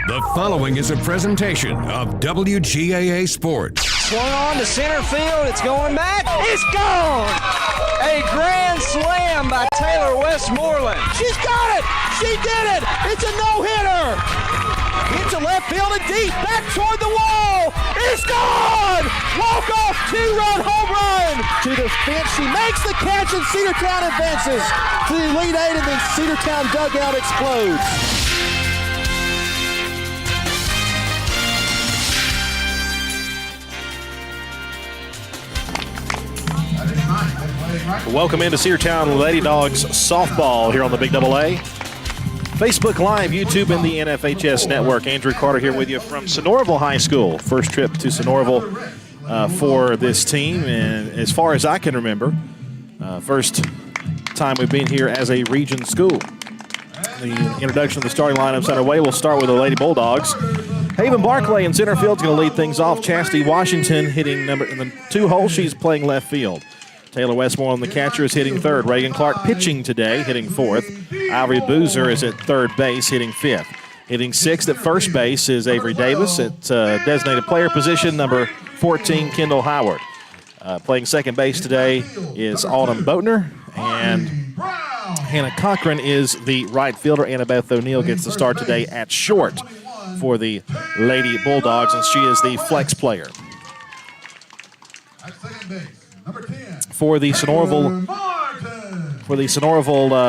The following is a presentation of WGAA Sports. Swung on to center field. It's going back. It's gone. A grand slam by Taylor Westmoreland. She's got it. She did it. It's a no-hitter. Into left field and deep. Back toward the wall. It's gone. Walk-off two-run home run. To the fence. She makes the catch and Cedartown advances to the Elite Eight, and then Cedartown dugout explodes. Welcome into Cedartown Lady Dawgs softball here on the Big Double A. Facebook Live, YouTube, and the NFHS Network. Andrew Carter here with you from Sonoraville High School. First trip to Sonoraville for this team, and as far as I can remember, first time we've been here as a region school. The introduction of the starting lineups underway. We'll start with the Lady Bulldogs. Haven Barclay in center field is going to lead things off. Chastity Washington hitting in the 2 hole. She's playing left field. Taylor Westmoreland, the catcher, is hitting third. Reagan Clark pitching today, hitting fourth. Ivory Boozer is at third base, hitting fifth. Hitting sixth at first base is Avery Davis. At designated player position, number 14, Kendall Howard. Playing second base today is Autumn Boatner. And Hannah Cochran is the right fielder. Anna Beth O'Neill gets the start today at short for the Lady Bulldogs, and she is the flex player. At second base, number 10. For the Sonoraville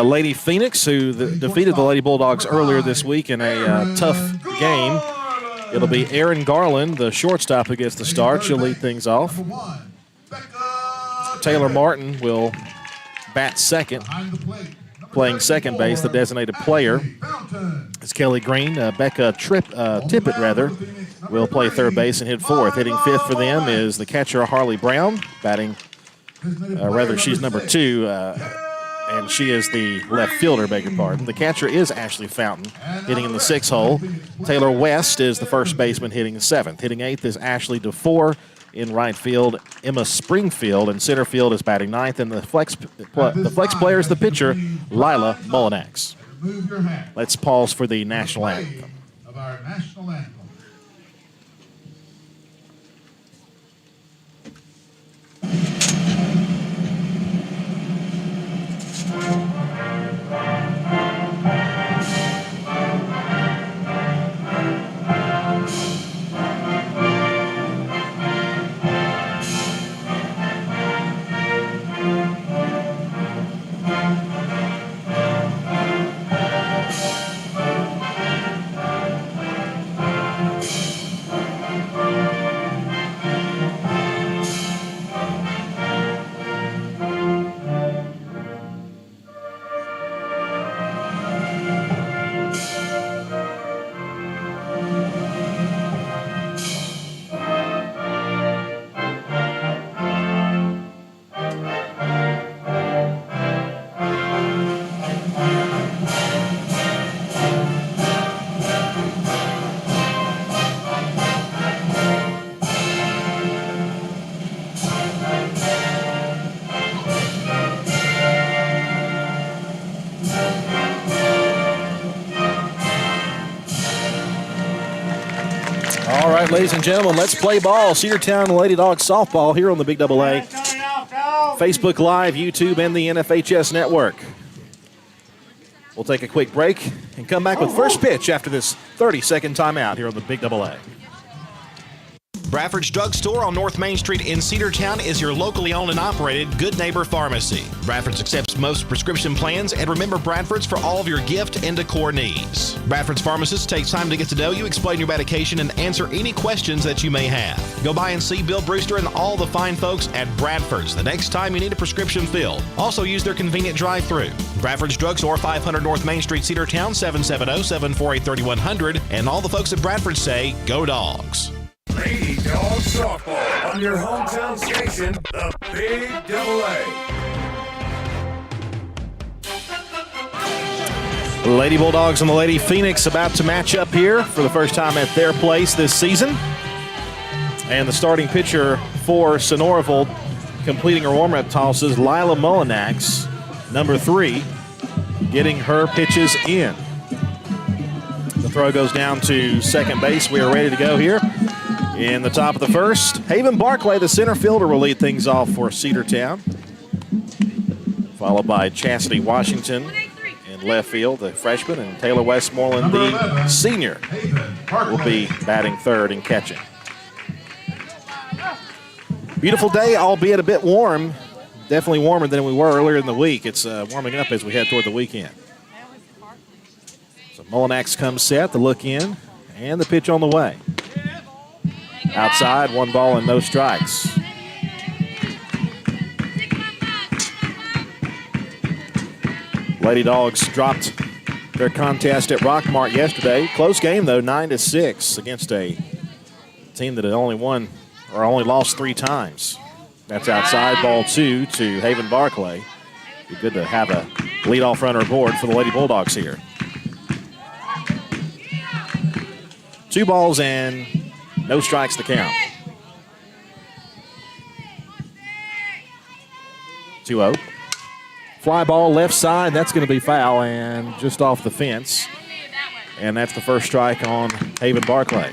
Lady Phoenix, who defeated the Lady Bulldogs earlier this week in a tough game, it'll be Erin Garland, the shortstop, who gets the start. She'll lead things off. Taylor Martin will bat second. Playing second base, the designated player is Kelly Green. Becca Tippett will play third base and hit fourth. Hitting fifth for them is the catcher Harley Brown, batting. She's number 2, and she is the left fielder, beg your pardon. The catcher is Ashley Fountain, hitting in the 6th hole. Taylor West is the first baseman, hitting 7th. Hitting 8th is Ashley DeFore. In right field, Emma Springfield. And center field is batting 9th. And the flex player is the pitcher, Lila Mullinax. Let's pause for the national anthem. Of our national anthem. Ladies and gentlemen, let's play ball. Cedartown Lady Dawgs softball here on the Big Double A. Facebook Live, YouTube, and the NFHS Network. We'll take a quick break and come back with first pitch after this 30-second timeout here on the Big Double A. Bradford's Drugstore on North Main Street in Cedartown is your locally owned and operated Good Neighbor Pharmacy. Bradford's accepts most prescription plans, and remember Bradford's for all of your gift and decor needs. Bradford's pharmacist takes time to get to know you, explain your medication, and answer any questions that you may have. Go by and see Bill Brewster and all the fine folks at Bradford's the next time you need a prescription filled. Also use their convenient drive-thru. Bradford's Drugstore, 500 North Main Street, Cedartown, 770-748-3100. And all the folks at Bradford say, go Dogs. Lady Dawgs softball on your hometown station, the Big Double A. Lady Bulldogs and the Lady Phoenix about to match up here for the first time at their place this season. And the starting pitcher for Sonoraville, completing her warm-up tosses, Lila Mullinax, number 3, getting her pitches in. The throw goes down to second base. We are ready to go here in the top of the first. Haven Barclay, the center fielder, will lead things off for Cedartown, followed by Chastity Washington in left field, the freshman, and Taylor Westmoreland, the senior, will be batting third and catching. Beautiful day, albeit a bit warm. Definitely warmer than we were earlier in the week. It's warming up as we head toward the weekend. So Mullinax comes set, the look in, and the pitch on the way. Outside, 1 ball and no strikes. Lady Dawgs dropped their contest at Rockmart yesterday. Close game, though, 9-6 against a team that had only lost 3 times. That's outside, ball 2 to Haven Barclay. Be good to have a leadoff runner aboard for the Lady Bulldogs here. 2 balls and no strikes to count. 2-0. Fly ball left side, that's going to be foul and just off the fence. And that's the first strike on Haven Barclay.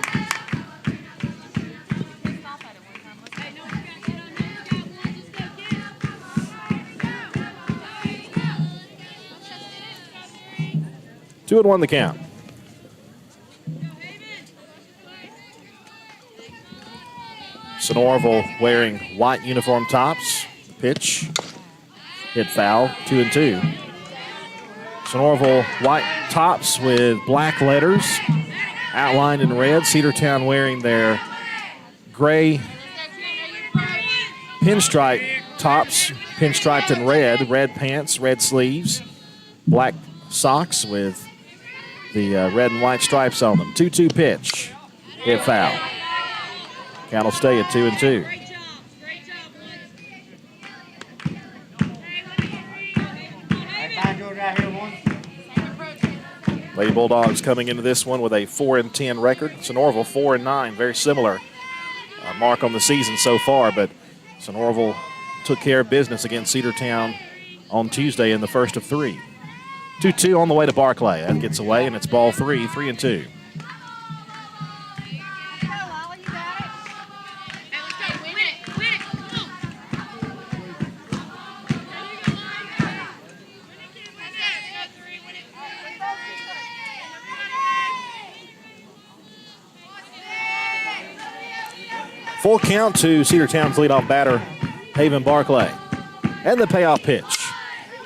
Two and 1 the count. Sonoraville wearing white uniform tops. Pitch. Hit foul, 2-2. Sonoraville white tops with black letters outlined in red. Cedartown wearing their gray pinstripe tops, pinstriped in red pants, red sleeves, black socks with the red and white stripes on them. 2-2 pitch. Hit foul. Count will stay at 2-2. Lady Bulldogs coming into this one with a 4-10 record. Sonoraville 4-9, very similar mark on the season so far, but Sonoraville took care of business against Cedartown on Tuesday in the first of 3. 2-2 on the way to Barclay. That gets away, and it's ball 3, 3-2. Full count to Cedartown's leadoff batter, Haven Barclay. And the payoff pitch.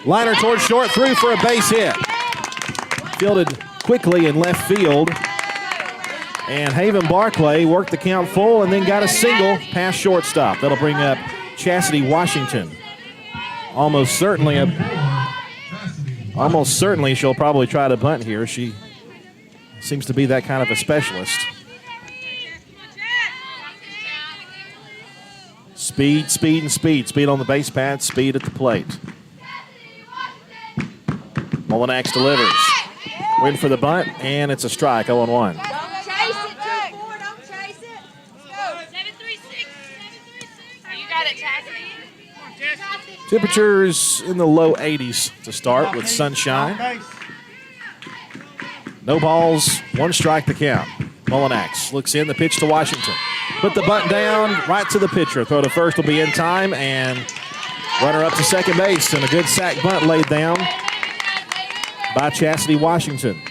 Liner towards short, through for a base hit. Fielded quickly in left field. And Haven Barclay worked the count full and then got a single past shortstop. That'll bring up Chastity Washington. Almost certainly she'll probably try to bunt here. She seems to be that kind of a specialist. Speed, speed, and speed. Speed on the base pad, speed at the plate. Mullinax delivers. Waiting for the bunt, and it's a strike, 0-1. Don't chase it, 2-4, don't chase it. Let's go. 736. You got it, Chastity. Temperatures in the low 80s to start with sunshine. No balls, 1 strike to count. Mullinax looks in, the pitch to Washington. Put the bunt down, right to the pitcher. Throw to first will be in time, and runner up to second base, and a good sack bunt laid down by Chastity Washington.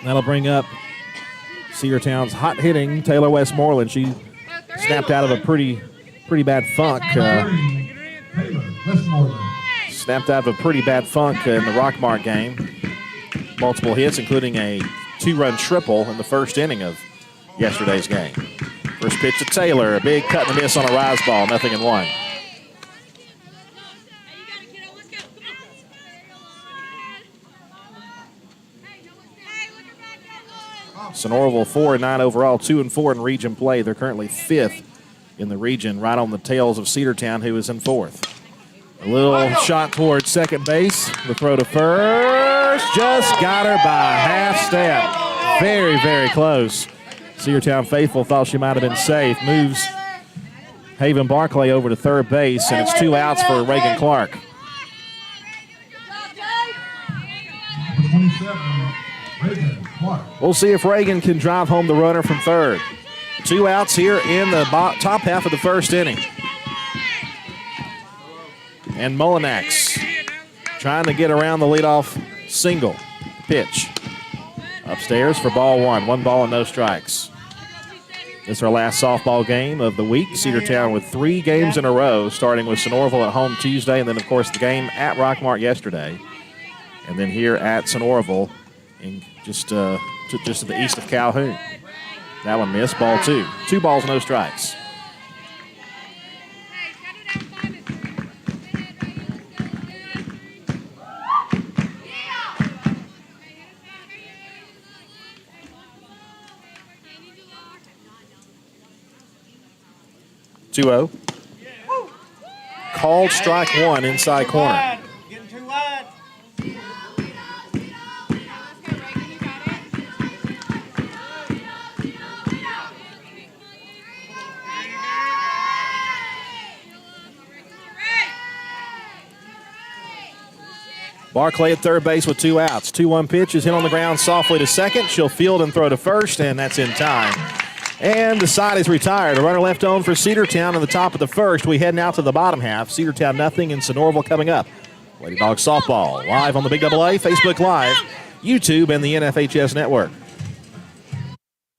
That'll bring up Cedartown's hot-hitting Taylor Westmoreland. She snapped out of a pretty bad funk. Snapped out of a pretty bad funk in the Rockmart game. Multiple hits, including a 2-run triple in the first inning of yesterday's game. First pitch to Taylor, a big cut and a miss on a rise ball, 0-1. Sonoraville 4-9 overall, 2-4 in region play. They're currently 5th in the region, right on the tails of Cedartown, who is in 4th. A little shot towards second base. The throw to first, just got her by a half step. Very, very close. Cedartown faithful thought she might have been safe. Moves Haven Barclay over to third base, and it's 2 outs for Reagan Clark. Reagan Clark. We'll see if Reagan can drive home the runner from third. 2 outs here in the top half of the first inning. And Mullinax trying to get around the leadoff single. Pitch. Upstairs for ball one. 1 ball and no strikes. This is our last softball game of the week. Cedartown with 3 games in a row, starting with Sonoraville at home Tuesday, and then, of course, the game at Rockmart yesterday. And then here at Sonoraville, in just to the east of Calhoun. That one missed, ball 2. 2 balls, no strikes. Two-0. Called strike 1 inside corner. Getting too wide. Barclay at third base with 2 outs. 2-1 pitch is hit on the ground softly to second. She'll field and throw to first, and that's in time. And the side is retired. A runner left on for Cedartown in the top of the first. We head now to the bottom half. Cedartown nothing and Sonoraville coming up. Lady Dawgs softball live on the Big AA, Facebook Live, YouTube, and the NFHS Network.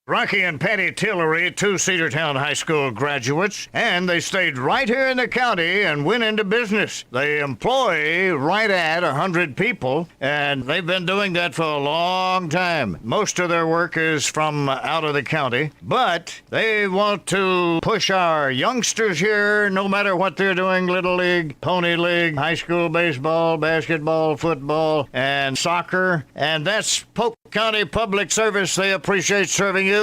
Rocky and Patty Tillery, 2 Cedartown High School graduates, and they stayed right here in the county and went into business. They employ right at 100 people, and they've been doing that for a long time. Most of their work is from out of the county, but they want to push our youngsters here, no matter what they're doing, Little League, Pony League, high school baseball, basketball, football, and soccer, and that's Polk County Public Service. They appreciate serving you.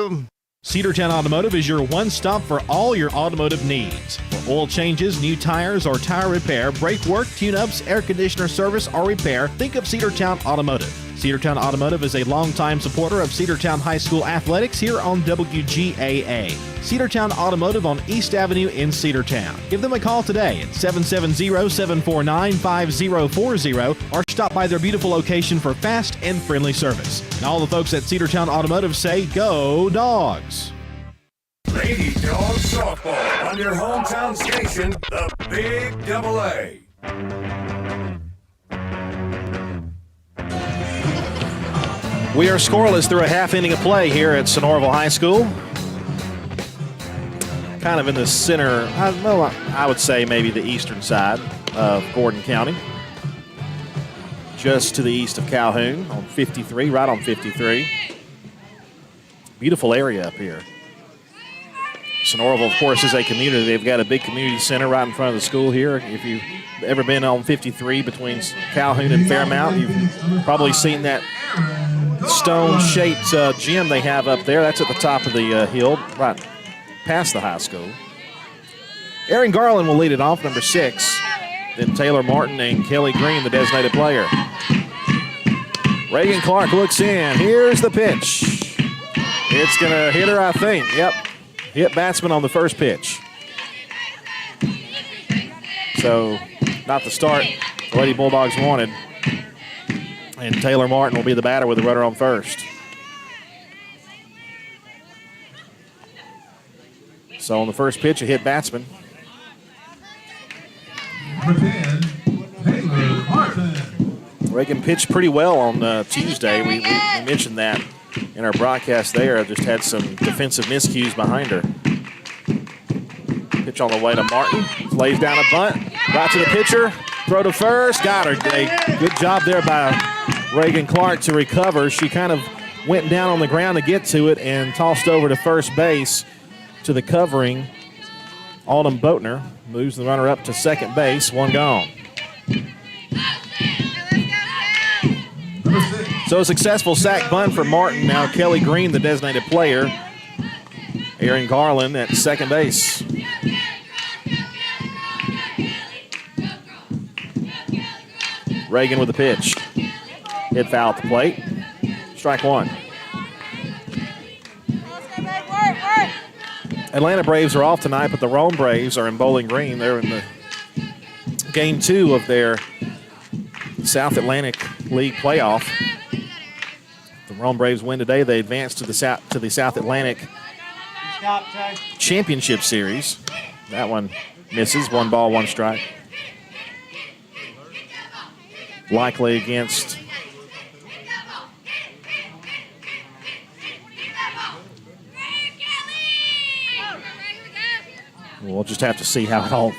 Cedartown Automotive is your one-stop for all your automotive needs. For oil changes, new tires, or tire repair, brake work, tune-ups, air conditioner service, or repair, think of Cedartown Automotive. Cedartown Automotive is a longtime supporter of Cedartown High School athletics here on WGAA. Cedartown Automotive on East Avenue in Cedartown. Give them a call today at 770-749-5040 or stop by their beautiful location for fast and friendly service. And all the folks at Cedartown Automotive say, go Dogs! Lady Dawgs softball on your hometown station, the Big AA. We are scoreless through a half inning of play here at Sonoraville High School. Kind of in the center, I would say maybe the eastern side of Gordon County. Just to the east of Calhoun on 53, right on 53. Beautiful area up here. Sonoraville, of course, is a community. They've got a big community center right in front of the school here. If you've ever been on 53 between Calhoun and Fairmount, you've probably seen that stone-shaped gym they have up there. That's at the top of the hill, right past the high school. Aaron Garland will lead it off, number 6. Then Taylor Martin and Kelly Green, the designated player. Reagan Clark looks in. Here's the pitch. It's going to hit her, I think. Yep. Hit batsman on the first pitch. So, not the start the Lady Bulldogs wanted. And Taylor Martin will be the batter with the runner on first. So on the first pitch, a hit batsman. Number 10, Taylor Martin. Reagan pitched pretty well on Tuesday. We mentioned that in our broadcast there. Just had some defensive miscues behind her. Pitch on the way to Martin. Lays down a bunt. Right to the pitcher. Throw to first. Got her. Good job there by Reagan Clark to recover. She kind of went down on the ground to get to it and tossed over to first base to the covering Autumn Boatner. Moves the runner up to second base. One gone. So a successful sack bunt for Martin. Now Kelly Green, the designated player. Aaron Garland at second base. Reagan with the pitch. Hit foul at the plate. Strike one. Atlanta Braves are off tonight, but the Rome Braves are in Bowling Green. They're in the game 2 of their South Atlantic League playoff. The Rome Braves win today. They advance to the South Atlantic Championship Series. That one misses. 1 ball, 1 strike. Likely against we'll just have to see how it all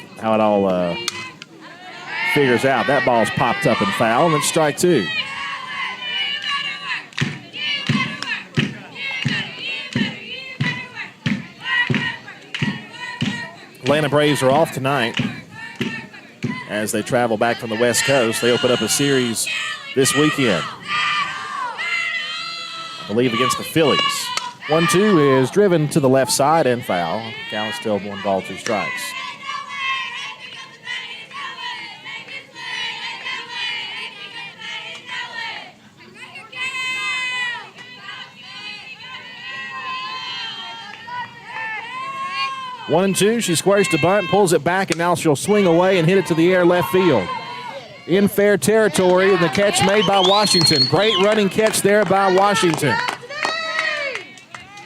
figures out. That ball's popped up and foul, and it's strike 2. Atlanta Braves are off tonight as they travel back from the West Coast. They open up a series this weekend, I believe against the Phillies. 1-2 is driven to the left side and foul. Count is still 1 ball, 2 strikes. One and 2, she squares to bunt, pulls it back, and now she'll swing away and hit it to the air left field. In fair territory, and the catch made by Washington. Great running catch there by Washington.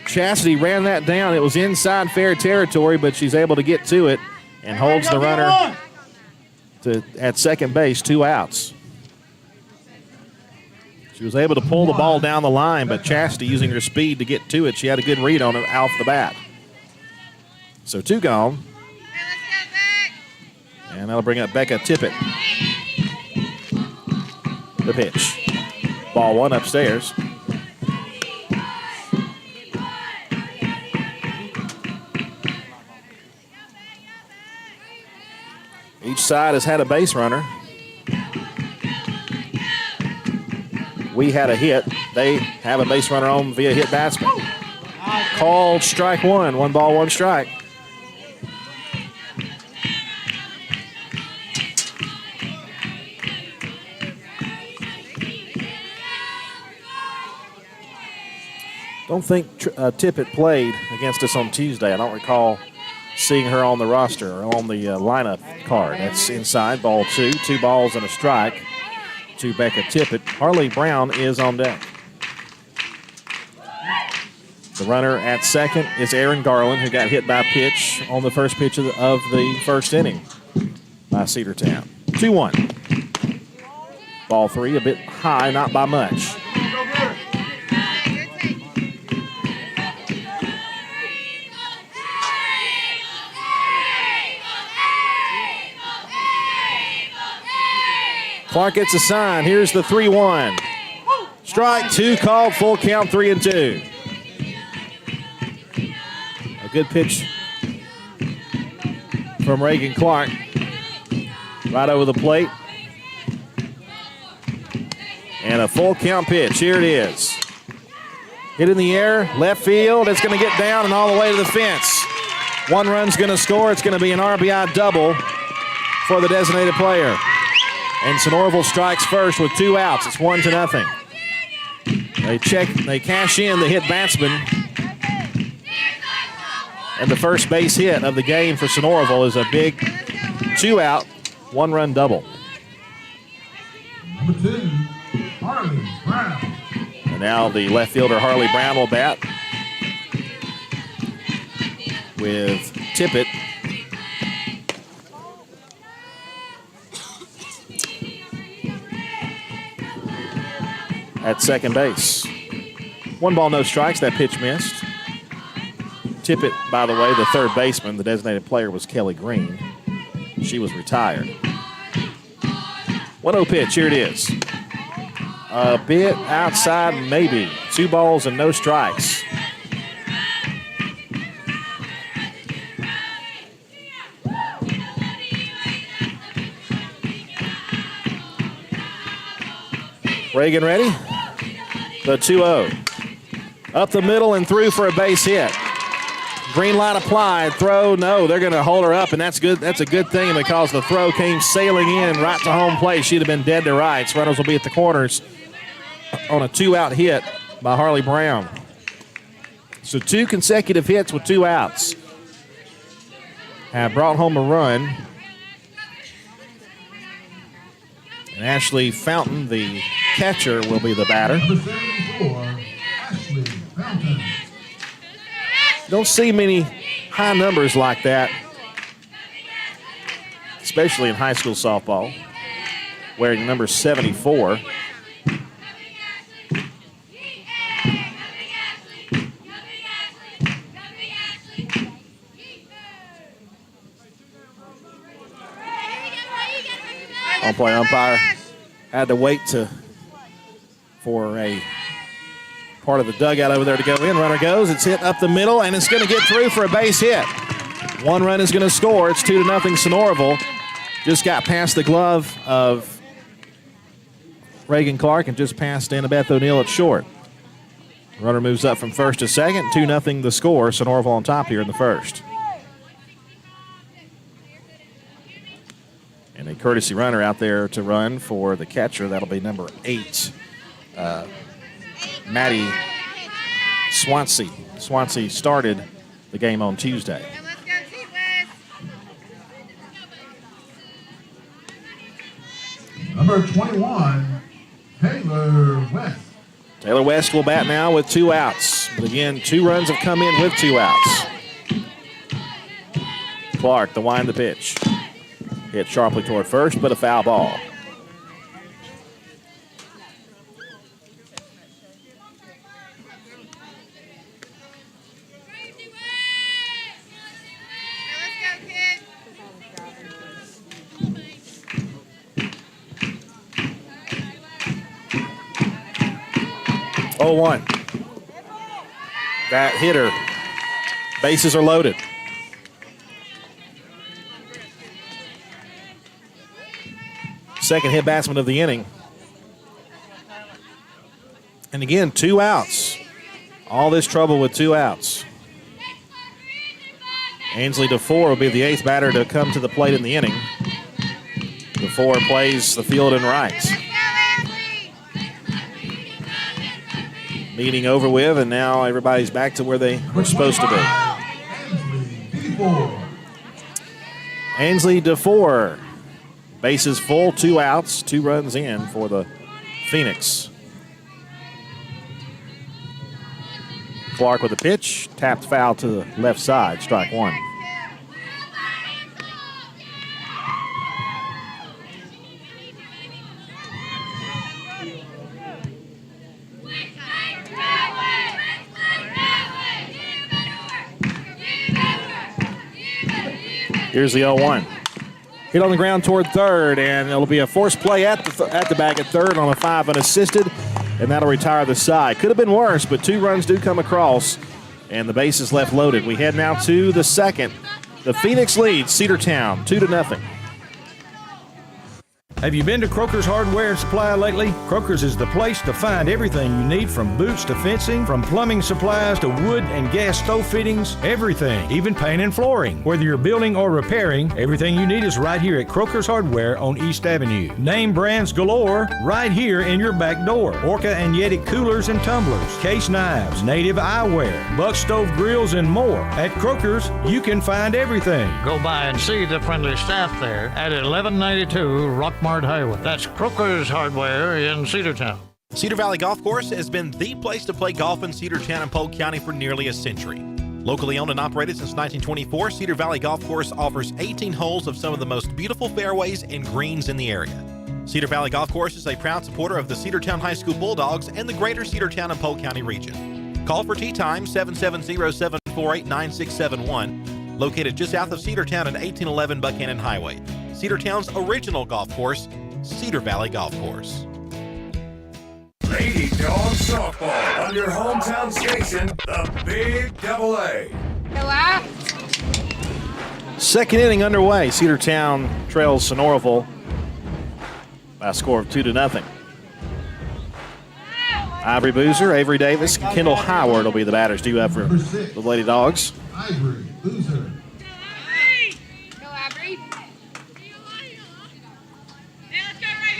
Chastity ran that down. It was inside fair territory, but she's able to get to it and holds the runner at second base, 2 outs. She was able to pull the ball down the line, but Chastity, using her speed to get to it, she had a good read on it off the bat. So 2 gone. And that'll bring up Becca Tippett. The pitch. Ball 1 upstairs. Each side has had a base runner. We had a hit. They have a base runner on via hit batsman. Called strike 1. 1 ball, 1 strike. Don't think Tippett played against us on Tuesday. I don't recall seeing her on the roster or on the lineup card. That's inside, ball 2. 2 balls and a strike to Becca Tippett. Harley Brown is on deck. The runner at second is Aaron Garland, who got hit by a pitch on the first pitch of the first inning by Cedartown. 2-1. Ball 3, a bit high, not by much. Clark gets a sign. Here's the 3-1. Strike 2 called, full count, 3-2. A good pitch from Reagan Clark. Right over the plate. And a full count pitch. Here it is. Hit in the air, left field. It's going to get down and all the way to the fence. 1 run's going to score. It's going to be an RBI double for the designated player. And Sonoraville strikes first with 2 outs. It's 1-0. They cash in the hit batsman. And the first base hit of the game for Sonoraville is a big 2-out, 1-run double. Number 2, Harley Brown. And now the left fielder Harley Brown will bat with Tippett. At second base. 1 ball, no strikes. That pitch missed. Tippett, by the way, the third baseman, the designated player was Kelly Green. She was retired. 1-0 pitch. Here it is. A bit outside, maybe. 2 balls and no strikes. Reagan ready? The 2-0. Up the middle and through for a base hit. Green light applied. Throw, no. They're going to hold her up, and that's good. That's a good thing because the throw came sailing in right to home plate. She'd have been dead to rights. Runners will be at the corners on a 2-out hit by Harley Brown. So 2 consecutive hits with 2 outs have brought home a run. And Ashley Fountain, the catcher, will be the batter. Number 74, Ashley Fountain. Don't see many high numbers like that, especially in high school softball, wearing number 74. On-play umpire had to wait for a part of the dugout over there to go in. Runner goes. It's hit up the middle, and it's going to get through for a base hit. One run is going to score. It's 2-0 Sonoraville. Just got past the glove of Reagan Clark and just past Annabeth O'Neill at short. Runner moves up from first to second. 2-0 the score. Sonoraville on top here in the first. And a courtesy runner out there to run for the catcher. That'll be number 8, Maddie Swansea. Swansea started the game on Tuesday. Number 21, Taylor West. Taylor West will bat now with 2 outs. But again, 2 runs have come in with 2 outs. Clark, the wind, the pitch. Hit sharply toward first, but a foul ball. Oh, 1. That hitter. Bases are loaded. Second hit batsman of the inning. And again, 2 outs. All this trouble with 2 outs. Ainsley DeFore will be the 8th batter to come to the plate in the inning. DeFore plays the field and right. Meeting over with, and now everybody's back to where they were supposed to be. Ainsley DeFore. Bases full, 2 outs, 2 runs in for the Phoenix. Clark with a pitch, tapped foul to the left side, strike 1. Here's the 0-1. Hit on the ground toward third, and it'll be a forced play at the bag at third on a 5 unassisted, and that'll retire the side. Could have been worse, but 2 runs do come across, and the base is left loaded. We head now to the second. The Phoenix leads Cedartown 2-0. Have you been to Croker's Hardware and Supply lately? Croker's is the place to find everything you need, from boots to fencing, from plumbing supplies to wood and gas stove fittings, everything, even paint and flooring. Whether you're building or repairing, everything you need is right here at Croker's Hardware on East Avenue. Name brands galore right here in your back door. Orca and Yeti coolers and tumblers, case knives, native eyewear, buck stove grills, and more. At Croker's, you can find everything. Go by and see the friendly staff there at 1192 Rockmart Highway. That's Croker's Hardware in Cedartown. Cedar Valley Golf Course has been the place to play golf in Cedartown and Polk County for nearly a century. Locally owned and operated since 1924, Cedar Valley Golf Course offers 18 holes of some of the most beautiful fairways and greens in the area. Cedar Valley Golf Course is a proud supporter of the Cedartown High School Bulldogs and the greater Cedartown and Polk County region. Call for tee time 770-748-9671, located just south of Cedartown at 1811 Buchanan Highway. Cedartown's original golf course, Cedar Valley Golf Course. Lady Dawgs softball on your hometown station, the Big AA. Hello? Second inning underway. Cedartown trails Sonoraville by a score of 2-0. Avery Boozer, Avery Davis, and Kendall Howard will be the batters due up for the Lady Dogs. Avery Boozer. Go, Avery.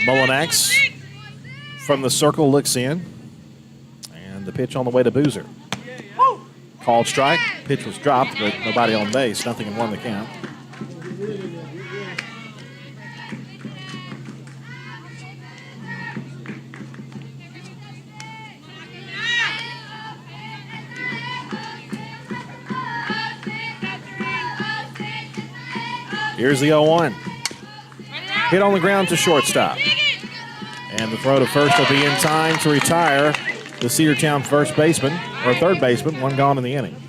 Mullinex from the circle looks in. And the pitch on the way to Boozer. Called strike. Pitch was dropped, but nobody on base. Nothing in 1 the count. Here's the 0-1. Hit on the ground to shortstop. And the throw to first will be in time to retire the Cedartown first baseman, or third baseman, one gone in the inning.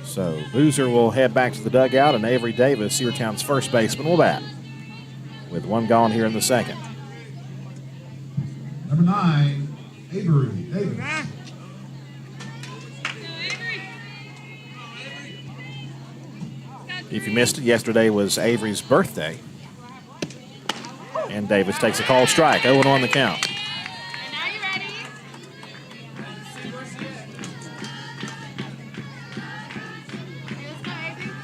So Boozer will head back to the dugout, and Avery Davis, Cedartown's first baseman, will bat with one gone here in the second. Number 9, Avery Davis. If you missed it, yesterday was Avery's birthday. And Davis takes a called strike, 0-1 the count. Now you ready? Let's go, Avery.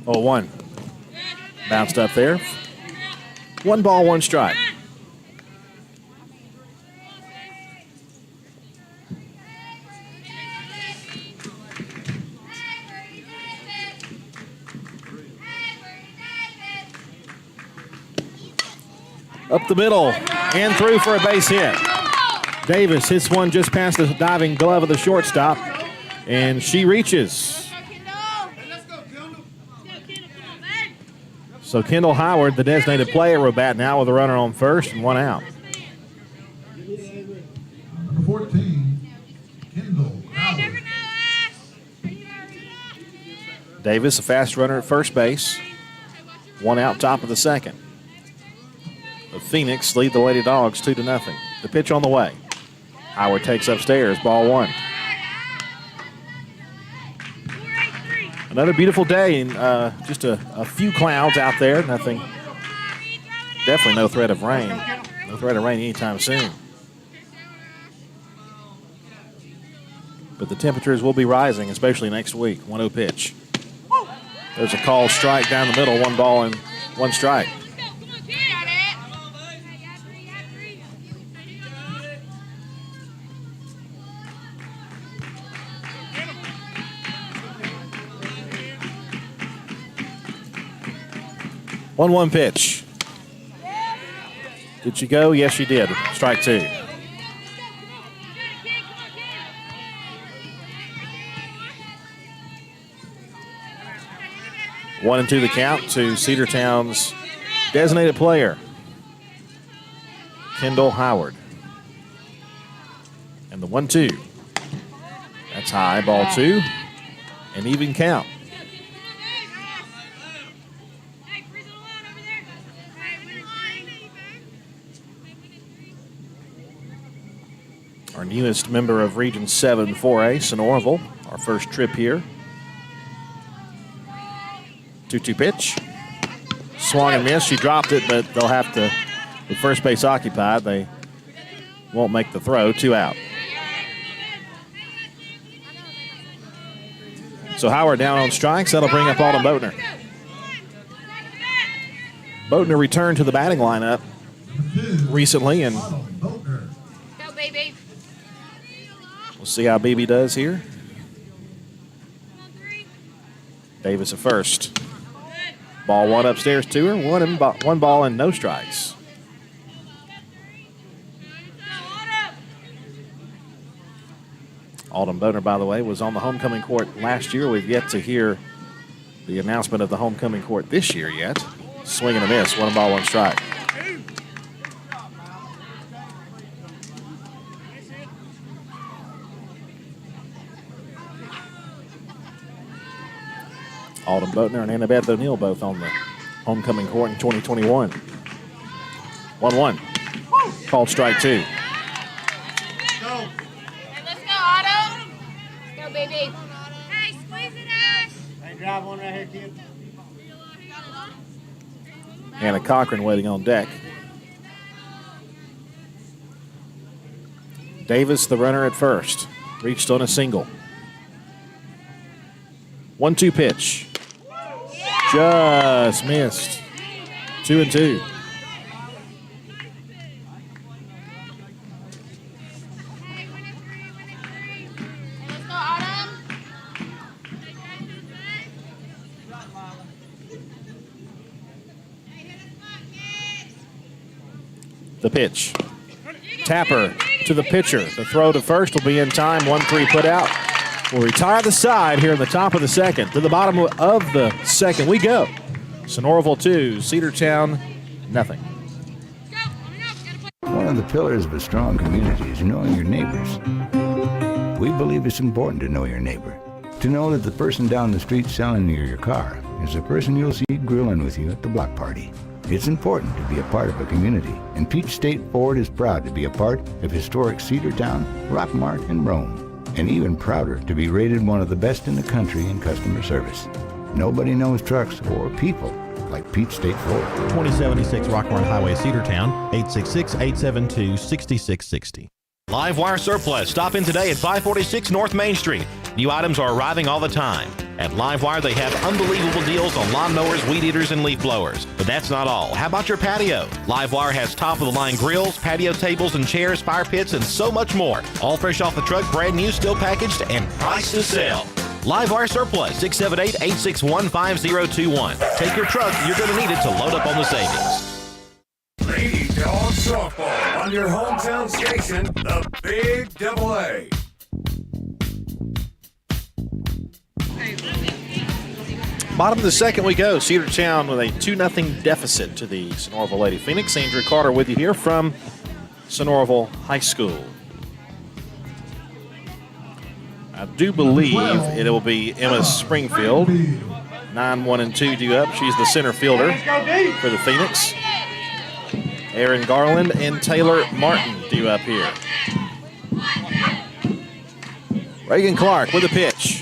0-1. Bounced up there. 1 ball, 1 strike. Up the middle and through for a base hit. Davis hits one just past the diving glove of the shortstop, and she reaches. So Kendall Howard, the designated player, will bat now with a runner on first and 1 out. Number 14, Kendall Howard. Davis, a fast runner at first base. 1 out, top of the second. The Phoenix lead the Lady Dogs 2-0. The pitch on the way. Howard takes upstairs, ball 1. Another beautiful day, and just a few clouds out there. Nothing, definitely no threat of rain. No threat of rain anytime soon. But the temperatures will be rising, especially next week. 1-0 pitch. There's a call strike down the middle, 1 ball and 1 strike. 1-1 pitch. Did she go? Yes, she did. Strike 2. One and 2 the count to Cedartown's designated player, Kendall Howard. And the 1-2. That's high, ball 2. An even count. Our newest member of Region 7 4A, Sonoraville, our first trip here. 2-2 pitch. Swung and missed. She dropped it, but they'll have to, with first base occupied, they won't make the throw. 2 out. So Howard down on strikes. That'll bring up Alden Boatner. Boatner returned to the batting lineup recently, and Go, baby. we'll see how BB does here. Davis at first. Ball 1 upstairs to her. 1 ball and no strikes. Alden Boatner, by the way, was on the homecoming court last year. We've yet to hear the announcement of the homecoming court this year yet. Swing and a miss. 1 ball, 1 strike. Alden Boatner and Annabeth O'Neill both on the homecoming court in 2021. 1-1. Called strike 2. Hey, let's go, Otto. Let's go, baby. Hey, squeeze it, Ash. Hey, drive one right here, kid. Hannah Cochran waiting on deck. Davis, the runner at first, reached on a single. 1-2 pitch. Just missed. 2 and 2. Let's go, Autumn. The pitch. Tapper to the pitcher. The throw to first will be in time. 1-3 put out. We'll retire the side here in the top of the second. To the bottom of the second we go. Sonoraville 2, Cedartown nothing. One of the pillars of a strong community is knowing your neighbors. We believe it's important to know your neighbor. To know that the person down the street selling you your car is the person you'll see grilling with you at the block party. It's important to be a part of a community, and Peach State Ford is proud to be a part of historic Cedartown, Rockmart, and Rome, and even prouder to be rated one of the best in the country in customer service. Nobody knows trucks or people like Peach State Ford. 2076 Rockmart Highway, Cedartown, 866-872-6660. Live Wire Surplus. Stop in today at 546 North Main Street. New items are arriving all the time. At Live Wire, they have unbelievable deals on lawnmowers, weed eaters, and leaf blowers. But that's not all. How about your patio? Live Wire has top-of-the-line grills, patio tables and chairs, fire pits, and so much more. All fresh off the truck, brand new, still packaged, and priced to sell. Live Wire Surplus, 678-861-5021. Take your truck. You're going to need it to load up on the savings. Lady Dawgs softball on your hometown station, the Big AA. Bottom of the second we go. Cedartown with a 2-0 deficit to the Sonoraville Lady Phoenix. Andrew Carter with you here from Sonoraville High School. I do believe it will be Emma Springfield. 9-1-2 due up. She's the center fielder for the Phoenix. Aaron Garland and Taylor Martin due up here. Reagan Clark with a pitch.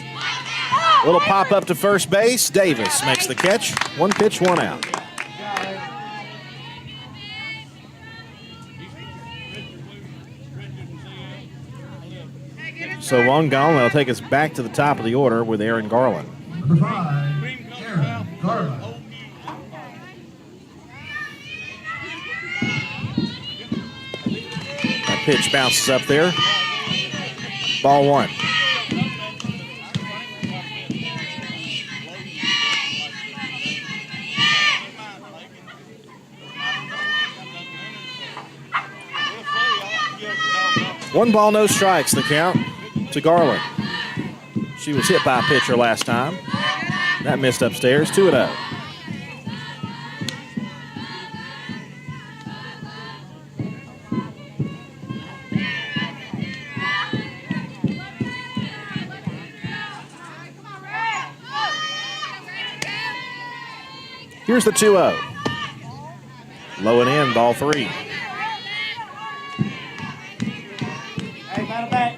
Little pop up to first base. Davis makes the catch. 1 pitch, 1 out. So one gone. That'll take us back to the top of the order with Aaron Garland. Number 5, Aaron Garland. That pitch bounces up there. Ball 1. One ball, no strikes, the count to Garland. She was hit by a pitcher last time. That missed upstairs, 2-0. Here's the 2-0. Low and in, ball 3. Hey, battle back.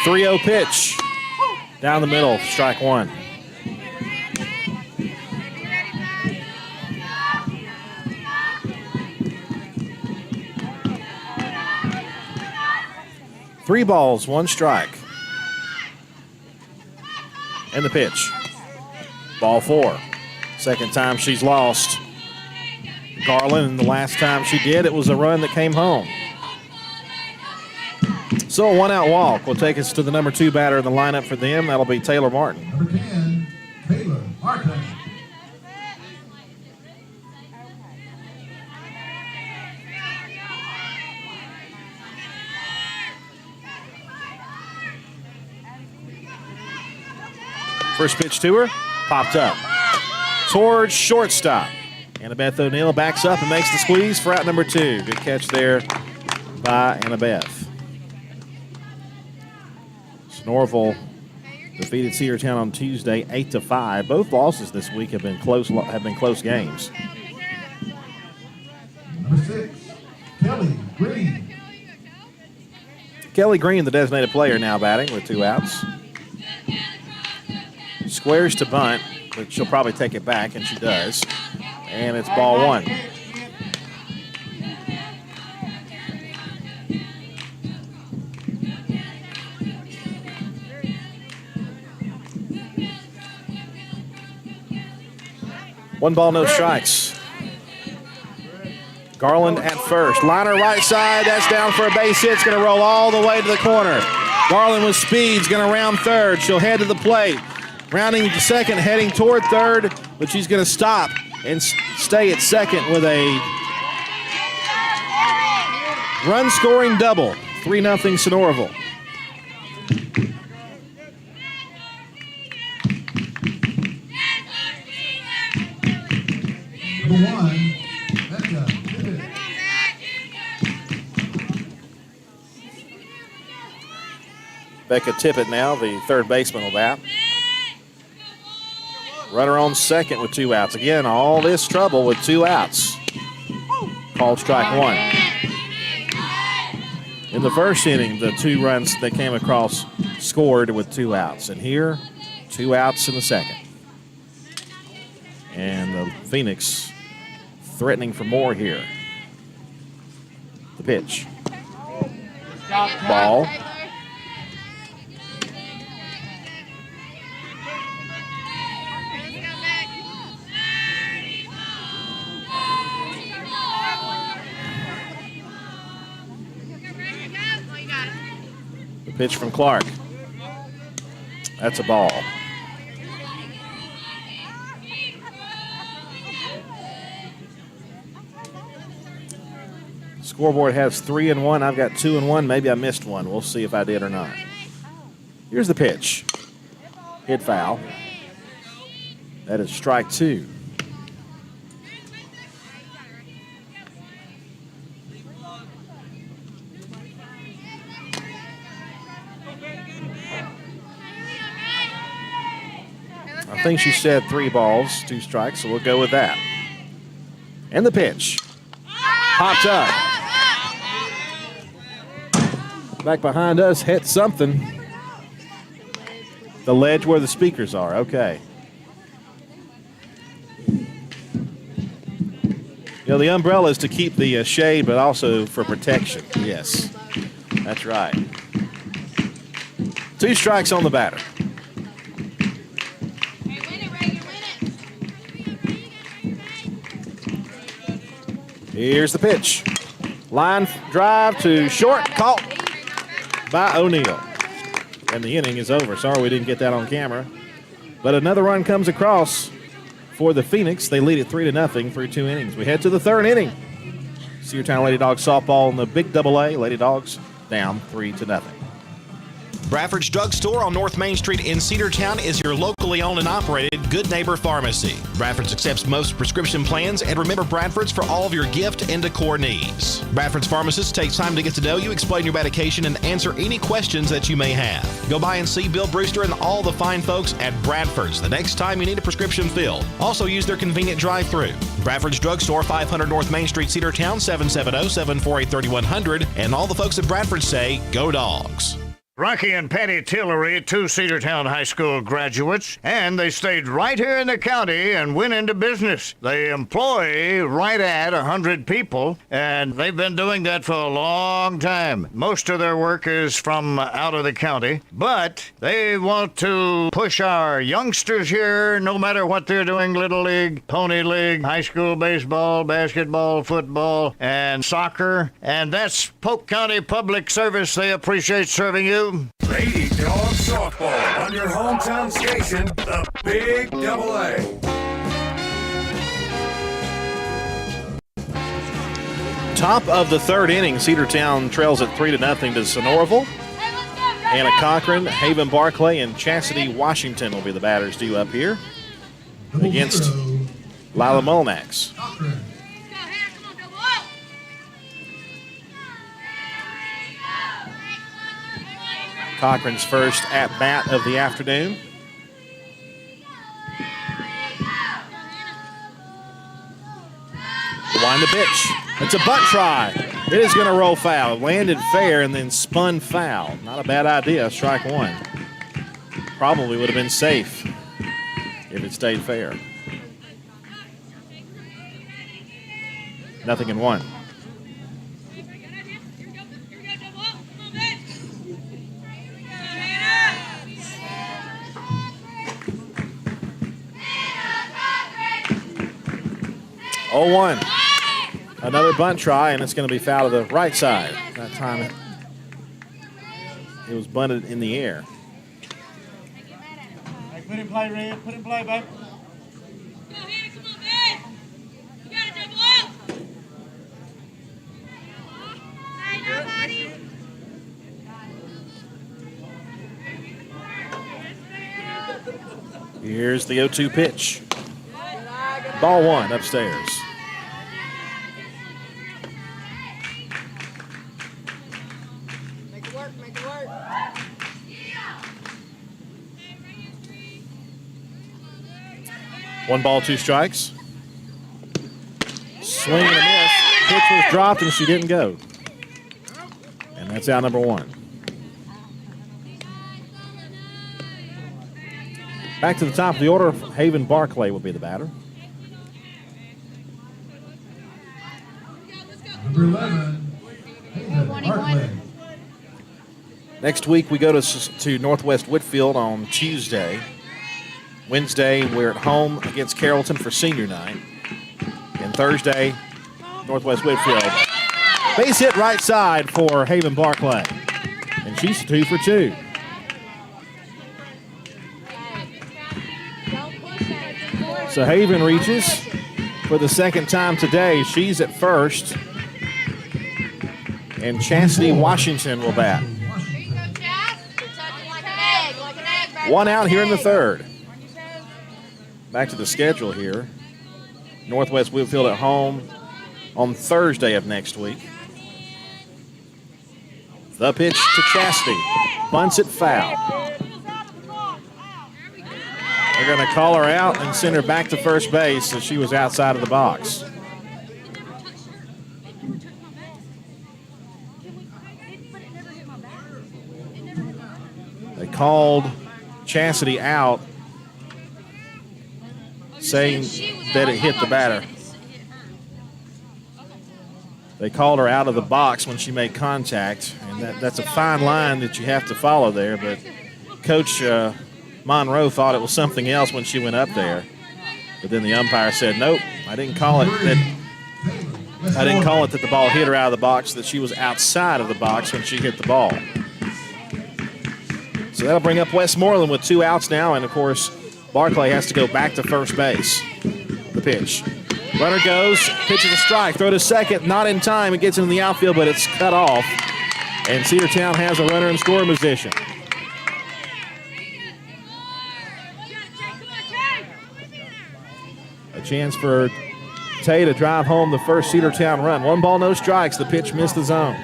.30 pitch. Down the middle, strike 1. Three balls, 1 strike. And the pitch. Ball 4. Second time she's lost. Garland, and the last time she did, it was a run that came home. So a 1-out walk will take us to the number 2 batter in the lineup for them. That'll be Taylor Martin. Number 10, Taylor Martin. First pitch to her, popped up. Towards shortstop. Annabeth O'Neill backs up and makes the squeeze for out number 2. Good catch there by Annabeth. Sonoraville defeated Cedartown on Tuesday 8-5. Both losses this week have been close games. Number 6, Kelly Green. Kelly Green, the designated player, now batting with 2 outs. Squares to bunt, but she'll probably take it back, and she does. And it's ball 1. One ball, no strikes. Garland at first. Liner right side. That's down for a base hit. It's going to roll all the way to the corner. Garland with speed is going to round third. She'll head to the plate. rounding to second, heading toward third, but she's going to stop and stay at second with a run-scoring double. 3-0 Sonoraville. Number 1, Becca Tippett. Becca Tippett now, the third baseman will bat. Runner on second with 2 outs. Again, all this trouble with 2 outs. Called strike 1. In the first inning, the 2 runs they came across scored with 2 outs. And here, 2 outs in the second. And the Phoenix threatening for more here. The pitch. Ball. The pitch from Clark. That's a ball. Scoreboard has 3-1. I've got 2-1. Maybe I missed one. We'll see if I did or not. Here's the pitch. Hit foul. That is strike 2. I think she said 3 balls, 2 strikes, so we'll go with that. And the pitch. Popped up. Back behind us, hit something. The ledge where the speakers are, okay. You know, the umbrella is to keep the shade, but also for protection. Yes, that's right. 2 strikes on the batter. Here's the pitch. Line drive to short, caught by O'Neill. And the inning is over. Sorry we didn't get that on camera. But another run comes across for the Phoenix. They lead it 3-0 through 2 innings. We head to the 3rd inning. Cedartown Lady Dogs softball in the Big AA. Lady Dogs down 3-0. Bradford's Drugstore on North Main Street in Cedartown is your locally owned and operated Good Neighbor Pharmacy. Bradford's accepts most prescription plans, and remember Bradford's for all of your gift and decor needs. Bradford's pharmacist takes time to get to know you, explain your medication, and answer any questions that you may have. Go by and see Bill Brewster and all the fine folks at Bradford's the next time you need a prescription filled. Also use their convenient drive-thru. Bradford's Drugstore, 500 North Main Street, Cedartown, 770-748-3100. And all the folks at Bradford say, go Dogs. Rocky and Patty Tillery, 2 Cedartown High School graduates, and they stayed right here in the county and went into business. They employ right at 100 people, and they've been doing that for a long time. Most of their work is from out of the county, but they want to push our youngsters here, no matter what they're doing, Little League, Pony League, high school baseball, basketball, football, and soccer, and that's Polk County Public Service. They appreciate serving you. Lady Dogs softball on your hometown station, the Big AA. Top of the 3rd inning, Cedartown trails at 3-0 to Sonoraville. Anna Cochran, Haven Barclay, and Chastity Washington will be the batters due up here against Lila Molnax. Cochran's first at-bat of the afternoon. Wind the pitch. It's a bunt try. It is going to roll foul. Landed fair and then spun foul. Not a bad idea. Strike 1. Probably would have been safe if it stayed fair. 0-1. Oh, 1. Another bunt try, and it's going to be foul to the right side. That time it was bunted in the air. Put in play, Red. Put in play, baby. Go, Hannah, come on, man. You got to double up. Hey, nobody. Here's the 0-2 pitch. Ball one upstairs. Make it work, make it work. One ball, two strikes. Swing and a miss. Pitch was dropped and she didn't go. And that's out number one. Back to the top of the order, Haven Barclay will be the batter. Number 11, Haven Barclay. Next week we go to Northwest Whitfield on Tuesday. Wednesday we're at home against Carrollton for senior night. And Thursday, Northwest Whitfield. Base hit right side for Haven Barclay. And she's 2 for 2. So Haven reaches for the second time today. She's at first. And Chastity Washington will bat. Here you go, Chas. You're touching like an egg. One out here in the third. Back to the schedule here. Northwest Whitfield at home on Thursday of next week. The pitch to Chastity. Bunts it foul. They're going to call her out and send her back to first base as she was outside of the box. They called Chastity out, saying that it hit the batter. They called her out of the box when she made contact, and that's a fine line that you have to follow there, but Coach Monroe thought it was something else when she went up there. But then the umpire said, nope, I didn't call it that the ball hit her out of the box, that she was outside of the box when she hit the ball. So that'll bring up Westmoreland with 2 outs now, and of course, Barclay has to go back to first base. The pitch. Runner goes, pitches a strike, throw to second, not in time. It gets into the outfield, but it's cut off. And Cedartown has a runner in scoring position. A chance for Tay to drive home the first Cedartown run. 1 ball, no strikes. The pitch missed the zone.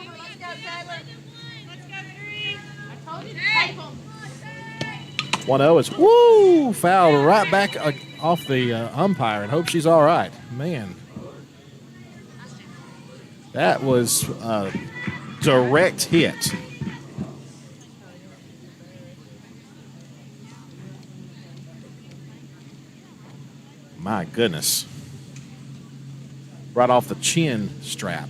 Let's go, Taylor. 1-0 is woo fouled right back off the umpire, and hope she's all right. Man, that was a direct hit. My goodness. Right off the chin strap.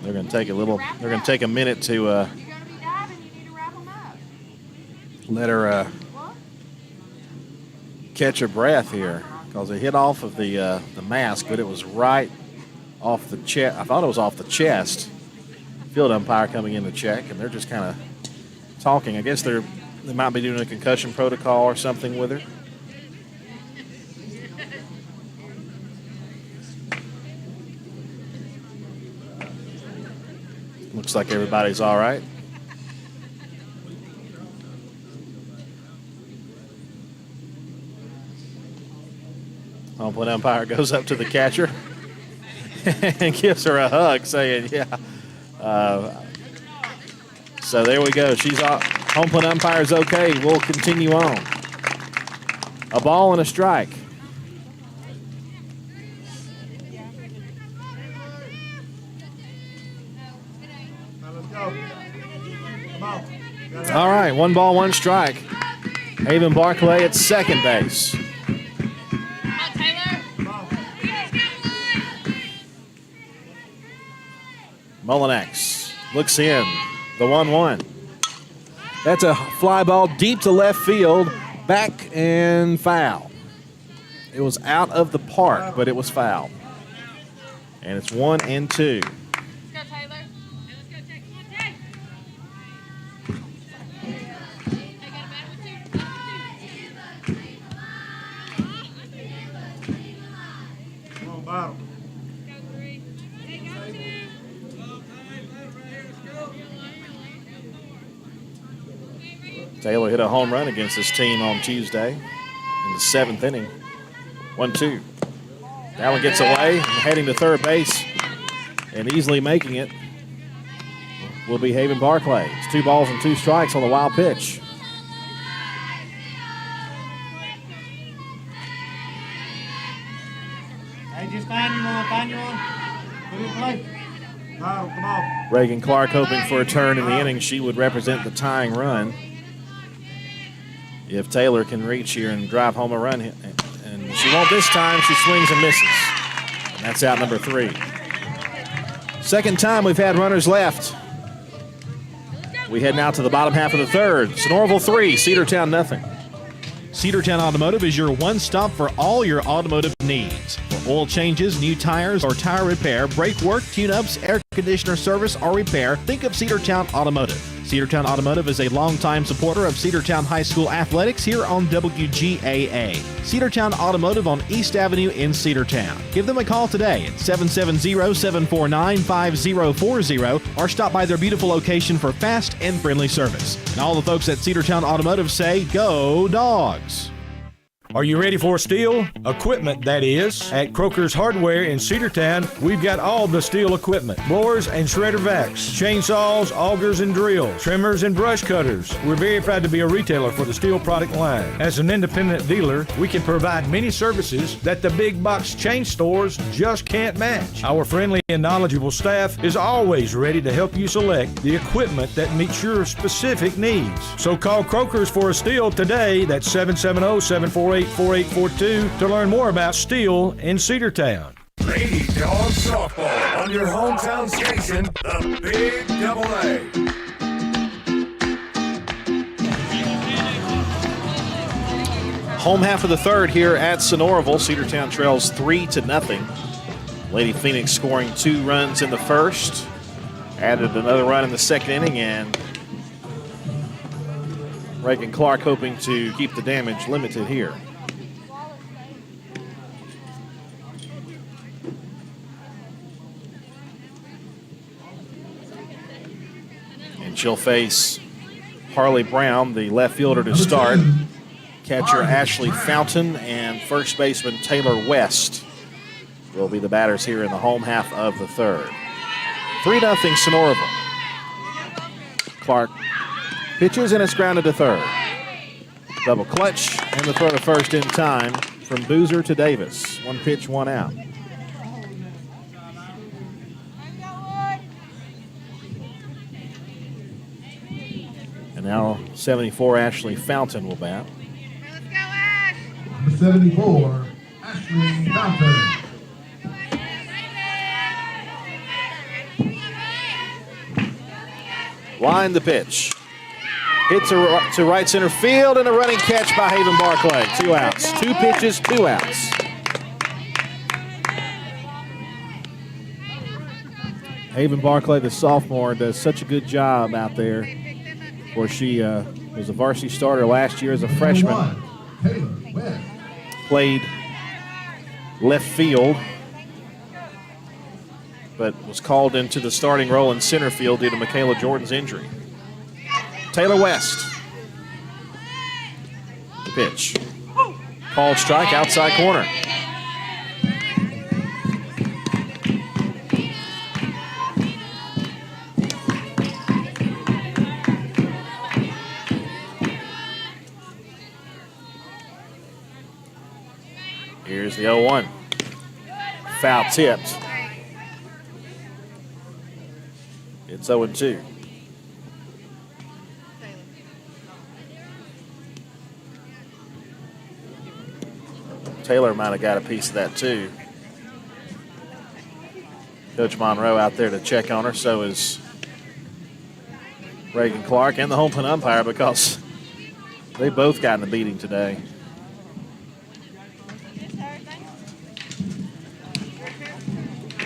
They're going to take a minute to let her catch her breath here, because it hit off of the mask, but it was right off the chest. I thought it was off the chest. Field umpire coming in to check, and they're just kind of talking. I guess they might be doing a concussion protocol or something with her. Looks like everybody's all right. Home plate umpire goes up to the catcher and gives her a hug, saying, yeah. So there we go. She's off. Home plate umpire's okay. We'll continue on. A ball and a strike. All right, 1 ball, 1 strike. Haven Barclay at second base. Mullinex looks in. The 1-1. That's a fly ball deep to left field. back and foul. It was out of the park, but it was foul. And it's 1 and 2. Let's go, Taylor. Let's go, Jake. Come on, Jake. They got a bad one, too. Come on, Bottom. Go, 3. Hey, go, 2. Taylor hit a home run against this team on Tuesday in the 7th inning. 1-2. That one gets away, and heading to third base and easily making it will be Haven Barclay. It's 2 balls and 2 strikes on the wild pitch. Hey, just find you one. Put it in play. Bottom, come on. Reagan Clark hoping for a turn in the inning. She would represent the tying run if Taylor can reach here and drive home a run. And she won't this time. She swings and misses. And that's out number 3. Second time we've had runners left. We head now to the bottom half of the third. Sonoraville 3, Cedartown nothing. Cedartown Automotive is your one-stop for all your automotive needs. For oil changes, new tires, or tire repair, brake work, tune-ups, air conditioner service, or repair, think of Cedartown Automotive. Cedartown Automotive is a longtime supporter of Cedartown High School athletics here on WGAA. Cedartown Automotive on East Avenue in Cedartown. Give them a call today at 770-749-5040 or stop by their beautiful location for fast and friendly service. And all the folks at Cedartown Automotive say, go Dawgs! Are you ready for steel? Equipment, that is. At Croker's Hardware in Cedartown, we've got all the steel equipment. Blowers and shredder vacs, chainsaws, augers and drills, trimmers and brush cutters. We're very proud to be a retailer for the steel product line. As an independent dealer, we can provide many services that the big box chain stores just can't match. Our friendly and knowledgeable staff is always ready to help you select the equipment that meets your specific needs. So call Croker's for a steel today. That's 770-748-4842 to learn more about steel in Cedartown. Lady Dog Softball on your hometown station, the Big AA. Home half of the third here at Sonoraville. Cedartown trails 3-0. Lady Phoenix scoring 2 runs in the first. Added another run in the second inning, and Reagan Clark hoping to keep the damage limited here. And she'll face Harley Brown, the left fielder, to start. Catcher Ashley Fountain and first baseman Taylor West will be the batters here in the home half of the third. 3-0 Sonoraville. Clark pitches and it's grounded to third. Double clutch and the throw to first in time from Boozer to Davis. 1 pitch, 1 out. And now 74 Ashley Fountain will bat. Let's go, Ash. Number 74, Ashley Fountain. Line the pitch. Hit to right center field and a running catch by Haven Barclay. 2 outs. 2 pitches, 2 outs. Haven Barclay, the sophomore, does such a good job out there. Of course, she was a varsity starter last year as a freshman. Played left field, but was called into the starting role in center field due to Michaela Jordan's injury. Taylor West. The pitch. Called strike, outside corner. Here's the 0-1. Foul tipped. It's 0-2. Taylor might have got a piece of that too. Coach Monroe out there to check on her. So is Reagan Clark and the home plate umpire, because They both gotten a beating today.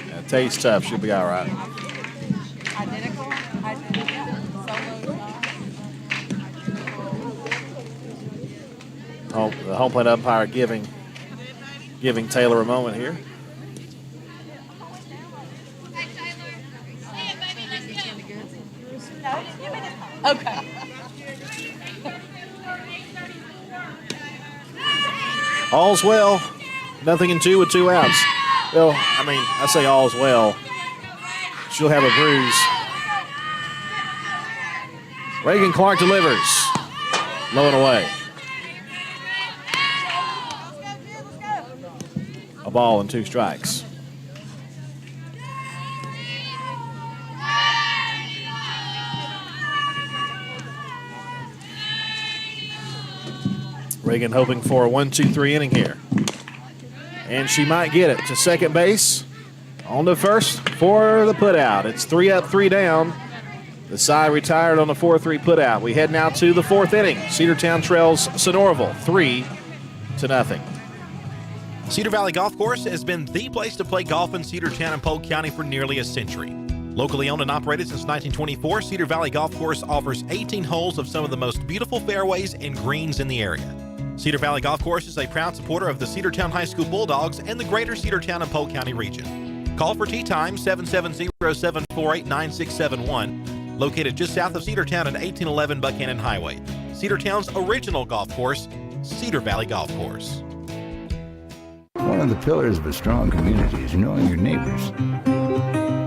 Yeah, Tay's tough. She'll be all right. The home plate umpire giving Taylor a moment here. Okay. All's well. Nothing in 2 with 2 outs. Well, I say all's well. She'll have a bruise. Reagan Clark delivers. Low and away. A ball and 2 strikes. Reagan hoping for a 1-2-3 inning here. And she might get it to second base. On to first for the putout. It's 3 up, 3 down. The side retired on the 4-3 putout. We head now to the 4th inning. Cedartown trails Sonoraville 3-0. Cedar Valley Golf Course has been the place to play golf in Cedartown and Polk County for nearly a century. Locally owned and operated since 1924, Cedar Valley Golf Course offers 18 holes of some of the most beautiful fairways and greens in the area. Cedar Valley Golf Course is a proud supporter of the Cedartown High School Bulldogs and the greater Cedartown and Polk County region. Call for tee time 770-748-9671, located just south of Cedartown at 1811 Buchanan Highway. Cedartown's original golf course, Cedar Valley Golf Course. One of the pillars of a strong community is knowing your neighbors.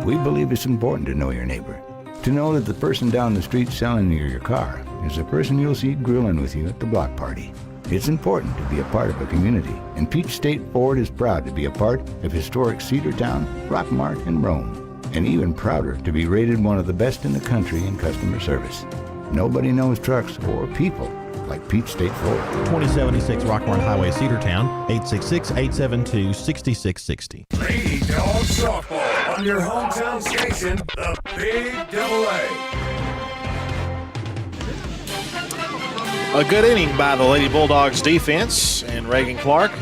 We believe it's important to know your neighbor. To know that the person down the street selling you your car is the person you'll see grilling with you at the block party. It's important to be a part of a community, and Peach State Ford is proud to be a part of historic Cedartown, Rockmart, and Rome, and even prouder to be rated one of the best in the country in customer service. Nobody knows trucks or people like Peach State Ford. 2076 Rockmart Highway, Cedartown, 866-872-6660. Lady Dawgs softball on your hometown station, the Big AA. A good inning by the Lady Bulldogs defense, and Reagan Clark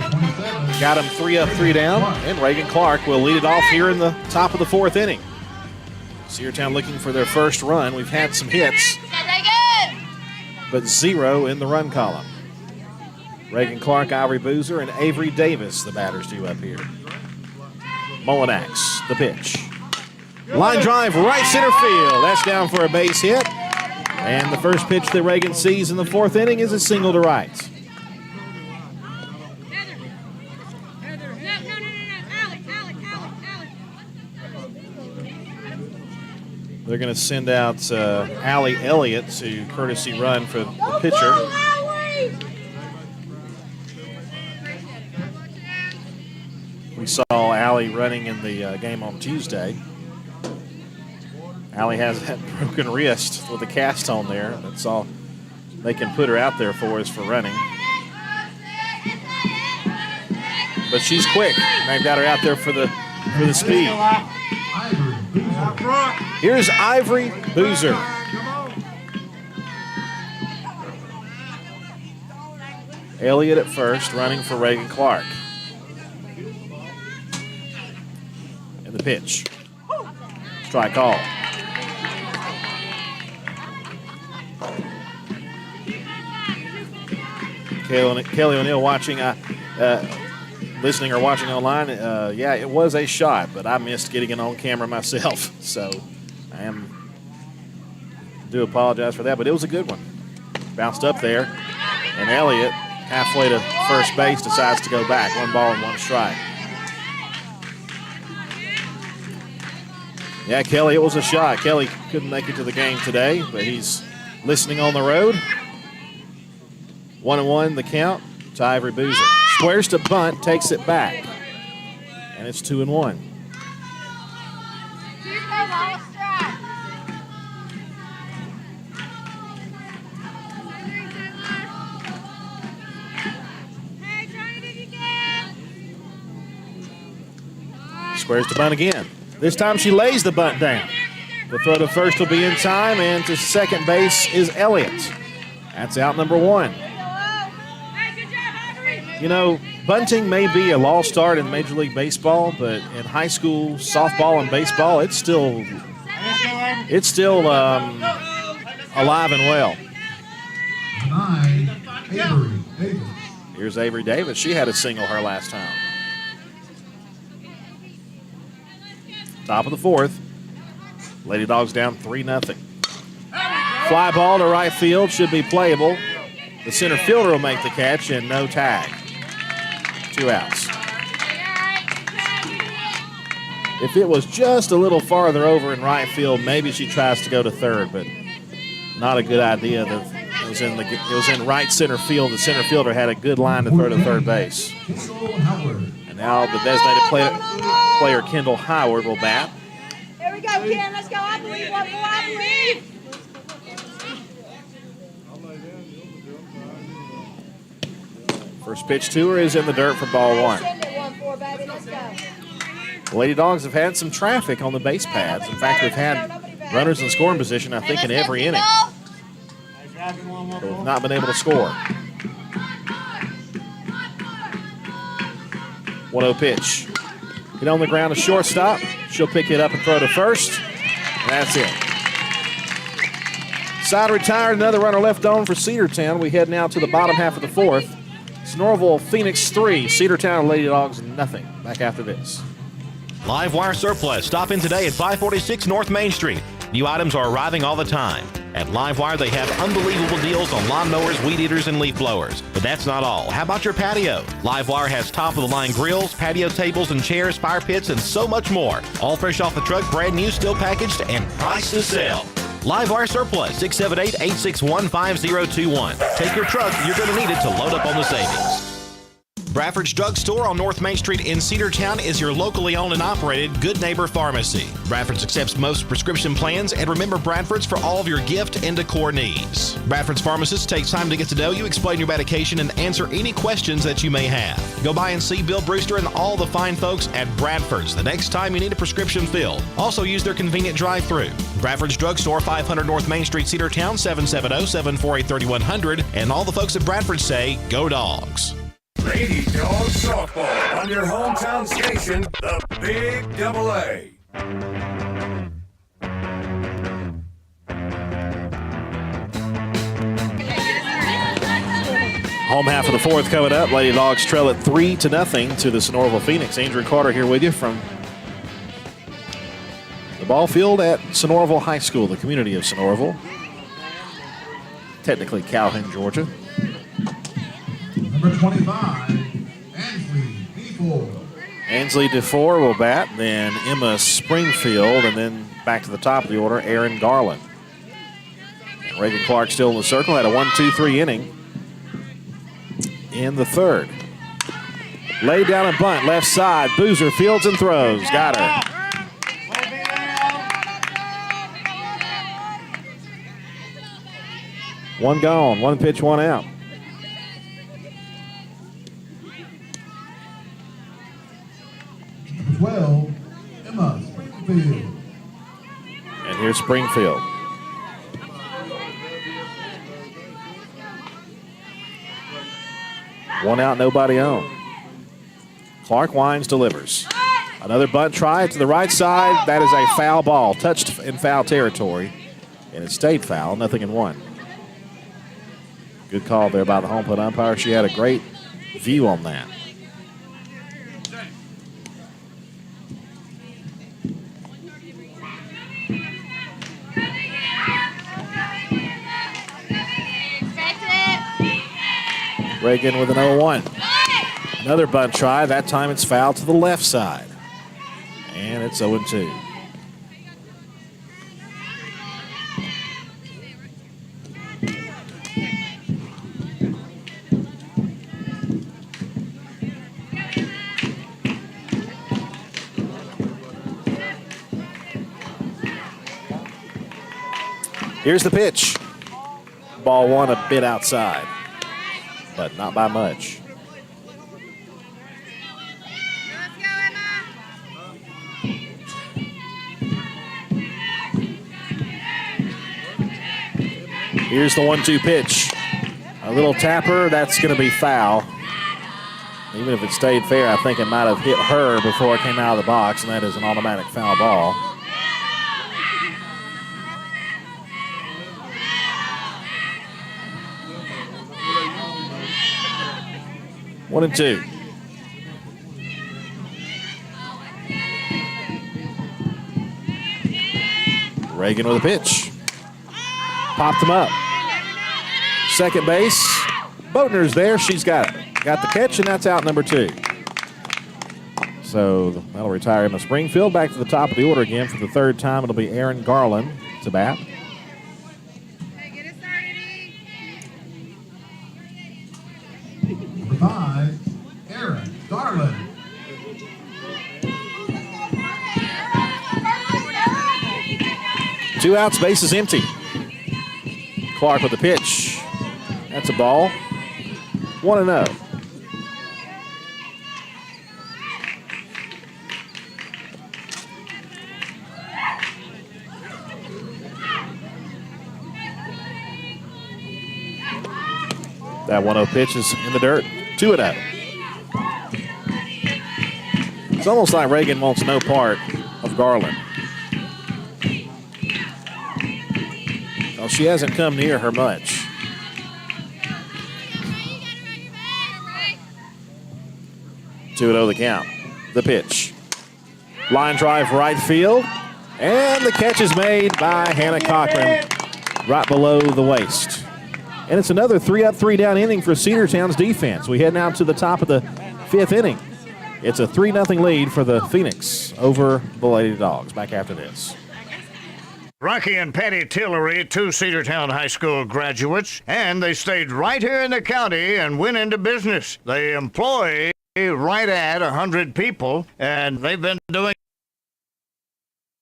got them 3 up, 3 down, and Reagan Clark will lead it off here in the top of the 4th inning. Cedartown looking for their first run. We've had some hits, but 0 in the run column. Reagan Clark, Avery Boozer, and Avery Davis, the batters due up here. Molinax, the pitch. Line drive, right center field. That's down for a base hit. And the first pitch that Reagan sees in the 4th inning is a single to right. They're going to send out Allie Elliott to courtesy run for the pitcher. We saw Allie running in the game on Tuesday. Allie has that broken wrist with a cast on there. That's all they can put her out there for is for running. But she's quick. They've got her out there for the speed. Here's Ivory Boozer. Elliott at first, running for Reagan Clark. And the pitch. Strike call. Kelly O'Neill watching, listening or watching online. Yeah, it was a shot, but I missed getting it on camera myself. So I do apologize for that, but it was a good one. Bounced up there, and Elliott, halfway to first base, decides to go back. 1 ball and 1 strike. Yeah, Kelly, it was a shot. Kelly couldn't make it to the game today, but he's listening on the road. 1-1 the count to Ivory Boozer. Squares to bunt, takes it back. And it's 2-1. Squares to bunt again. This time she lays the bunt down. The throw to first will be in time, and to second base is Elliott. That's out number 1. You know, bunting may be a lost art in Major League Baseball, but in high school softball and baseball, it's still alive and well. 9, Avery Davis. Here's Avery Davis. She had a single her last time. Top of the fourth. Lady Dogs down 3-0. Fly ball to right field, should be playable. The center fielder will make the catch and no tag. 2 outs. If it was just a little farther over in right field, maybe she tries to go to third, but not a good idea. It was in right center field. The center fielder had a good line to throw to third base. And now the designated player Kendall Howard will bat. Here we go, Ken. Let's go. I believe one more. I believe. First pitch to her is in the dirt for ball 1. Lady Dogs have had some traffic on the base paths. In fact, we've had runners in scoring position, I think, in every inning. But we've not been able to score. 1-0 pitch. Hit on the ground to shortstop. She'll pick it up and throw to first. And that's it. Side retired, another runner left on for Cedartown. We head now to the bottom half of the fourth. Sonoraville Phoenix 3, Cedartown Lady Dogs nothing. Back after this. Live Wire Surplus. Stop in today at 546 North Main Street. New items are arriving all the time. At Live Wire, they have unbelievable deals on lawnmowers, weed eaters, and leaf blowers. But that's not all. How about your patio? Live Wire has top-of-the-line grills, patio tables and chairs, fire pits, and so much more. All fresh off the truck, brand new, still packaged, and priced to sell. Live Wire Surplus, 678-861-5021. Take your truck. You're going to need it to load up on the savings. Bradford's Drug Store on North Main Street in Cedartown is your locally owned and operated Good Neighbor Pharmacy. Bradford's accepts most prescription plans, and remember Bradford's for all of your gift and decor needs. Bradford's pharmacist takes time to get to know you, explain your medication, and answer any questions that you may have. Go by and see Bill Brewster and all the fine folks at Bradford's the next time you need a prescription filled. Also use their convenient drive-thru. Bradford's Drug Store, 500 North Main Street, Cedartown, 770-748-3100. And all the folks at Bradford say, go Dogs. Lady Dogs Softball on your hometown station, the Big AA. Home half of the fourth coming up. Lady Dogs trail at 3-0 to the Sonoraville Phoenix. Andrew Carter here with you from the ball field at Sonoraville High School, the community of Sonoraville. Technically Calhoun, Georgia. Number 25, Ansley DeFore. Ansley DeFore will bat, then Emma Springfield, and then back to the top of the order, Aaron Garland. And Reagan Clark still in the circle, had a 1-2-3 inning in the third. Laid down a bunt, left side, Boozer fields and throws, got her. One gone, one pitch, one out. Number 12, Emma Springfield. And here's Springfield. One out, nobody on. Clark winds, delivers. Another bunt try to the right side. That is a foul ball, touched in foul territory. And it stayed foul, 0-1. Good call there by the home plate umpire. She had a great view on that. Reagan with an 0-1. Another bunt try. That time it's fouled to the left side. And it's 0-2. Here's the pitch. Ball one a bit outside, but not by much. Here's the 1-2 pitch. A little tapper, that's going to be foul. Even if it stayed fair, I think it might have hit her before it came out of the box, and that is an automatic foul ball. One and two. Reagan with a pitch. Popped him up. Second base. Boatner's there. She's got it. Got the catch, and that's out number two. So that'll retire Emma Springfield. Back to the top of the order again for the third time. It'll be Aaron Garland to bat. Number 5, Aaron Garland. Two outs, base is empty. Clark with the pitch. That's a ball. 1-0. That 1-0 pitch is in the dirt. 2-0. It's almost like Reagan wants no part of Garland. Well, she hasn't come near her much. 2-0 the count. The pitch. Line drive right field. And the catch is made by Hannah Cochran right below the waist. And it's another 3-up, 3-down inning for Cedartown's defense. We head now to the top of the fifth inning. It's a 3-0 lead for the Phoenix over the Lady Dogs. Back after this. Rocky and Patty Tillery, two Cedartown High School graduates, and they stayed right here in the county and went into business. They employ right at 100 people, and they've been doing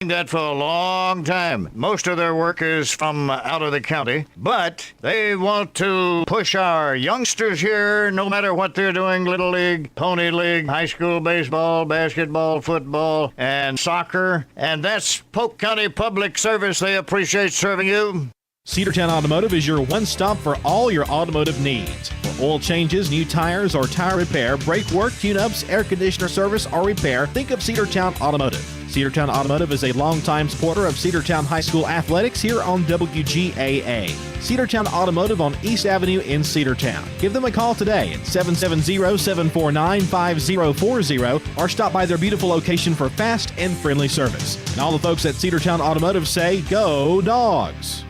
that for a long time. Most of their work is from out of the county, but they want to push our youngsters here, no matter what they're doing, Little League, Pony League, high school baseball, basketball, football, and soccer. And that's Polk County Public Service. They appreciate serving you. Cedartown Automotive is your one-stop for all your automotive needs. For oil changes, new tires, or tire repair, brake work, tune-ups, air conditioner service, or repair, think of Cedartown Automotive. Cedartown Automotive is a longtime supporter of Cedartown High School athletics here on WGAA. Cedartown Automotive on East Avenue in Cedartown. Give them a call today at 770-749-5040 or stop by their beautiful location for fast and friendly service. And all the folks at Cedartown Automotive say, go Dogs!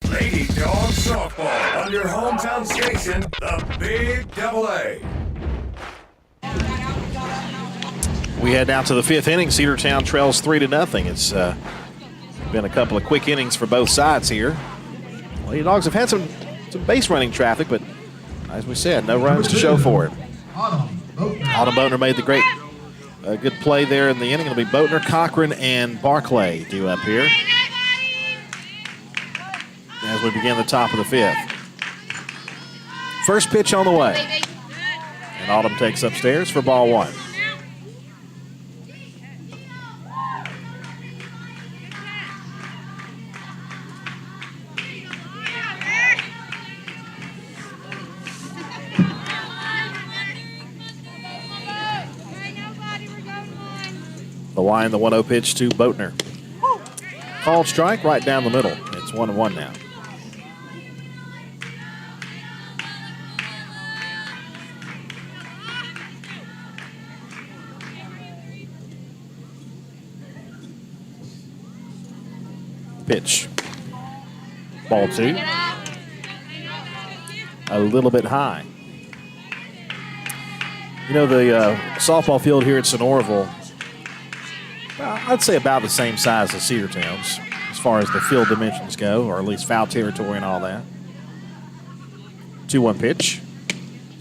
Lady Dogs softball on your hometown station, the Big AA. We head down to the fifth inning. Cedartown trails 3-0. It's been a couple of quick innings for both sides here. Lady Dogs have had some base running traffic, but as we said, no runs to show for it. Autumn Boatner made the good play there in the inning. It'll be Boatner, Cochran, and Barclay due up here as we begin the top of the fifth. First pitch on the way. And Autumn takes upstairs for ball one. The line, the 1-0 pitch to Boatner. Called strike right down the middle. It's 1-1 now. Pitch. Ball two. A little bit high. You know, the softball field here at Sonoraville, I'd say about the same size as Cedartown's as far as the field dimensions go, or at least foul territory and all that. 2-1 pitch.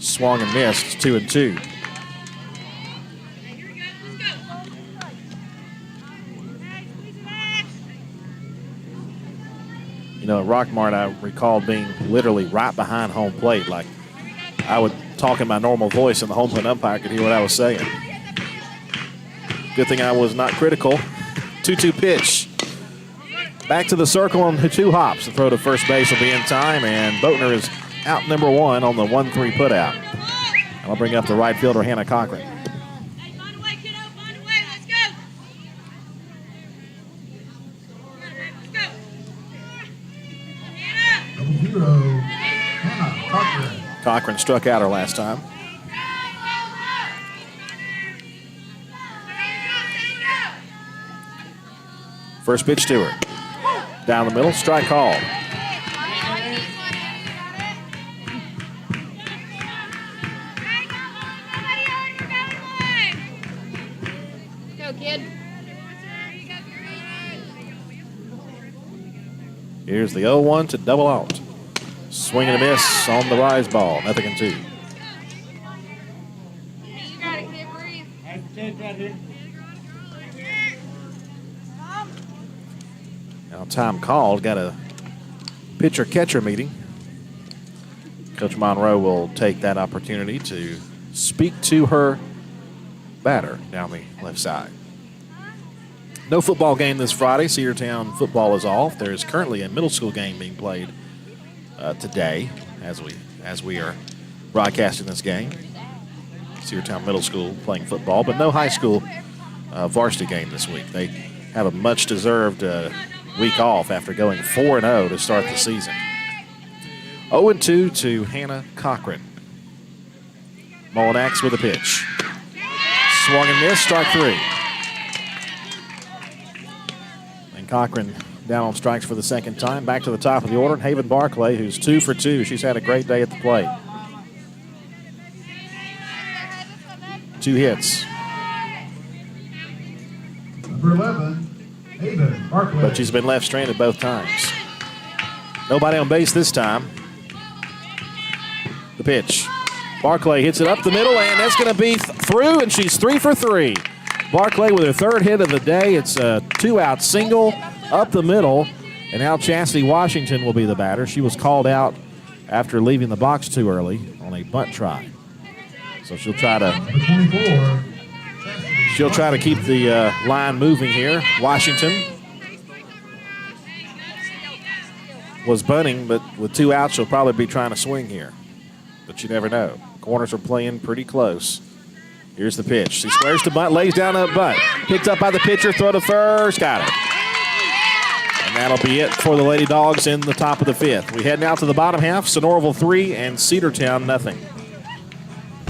Swung and missed. It's 2-2. You know, at Rockmart, I recall being literally right behind home plate. Like, I would talk in my normal voice and the home plate umpire could hear what I was saying. Good thing I was not critical. 2-2 pitch. Back to the circle on 2 hops. The throw to first base will be in time, and Boatner is out number 1 on the 1-3 putout. I'll bring up the right fielder, Hannah Cochran. Hey, find a way, kiddo. Find a way. Let's go. Let's go. Hannah. 0, Hannah Cochran. Cochran struck out her last time. First pitch to her. Down the middle, strike called. Go, kid. Here's the 0-1 to double out. Swing and a miss on the rise ball. 0-2. You got it, kid. Breathe. Right here. Now time called. Got a pitcher-catcher meeting. Coach Monroe will take that opportunity to speak to her batter down the left side. No football game this Friday. Cedartown football is off. There is currently a middle school game being played today as we are broadcasting this game. Cedartown Middle School playing football, but no high school varsity game this week. They have a much-deserved week off after going 4-0 to start the season. 0-2 to Hannah Cochran. Molinax with a pitch. Swung and missed, strike 3. And Cochran down on strikes for the second time. Back to the top of the order. Haven Barclay, who's 2 for 2. She's had a great day at the plate. 2 hits. Number 11, Haven Barclay. But she's been left stranded both times. Nobody on base this time. The pitch. Barclay hits it up the middle, and that's going to be through, and she's 3 for 3. Barclay with her third hit of the day. It's a 2-out single up the middle, and now Chastity Washington will be the batter. She was called out after leaving the box too early on a bunt try. So she'll try to keep the line moving here. Washington was bunting, but with 2 outs, she'll probably be trying to swing here. But you never know. Corners are playing pretty close. Here's the pitch. She squares to bunt, lays down a bunt. Picked up by the pitcher, throw to first, got it. And that'll be it for the Lady Dogs in the top of the 5th. We head now to the bottom half. Sonoraville 3 and Cedartown nothing.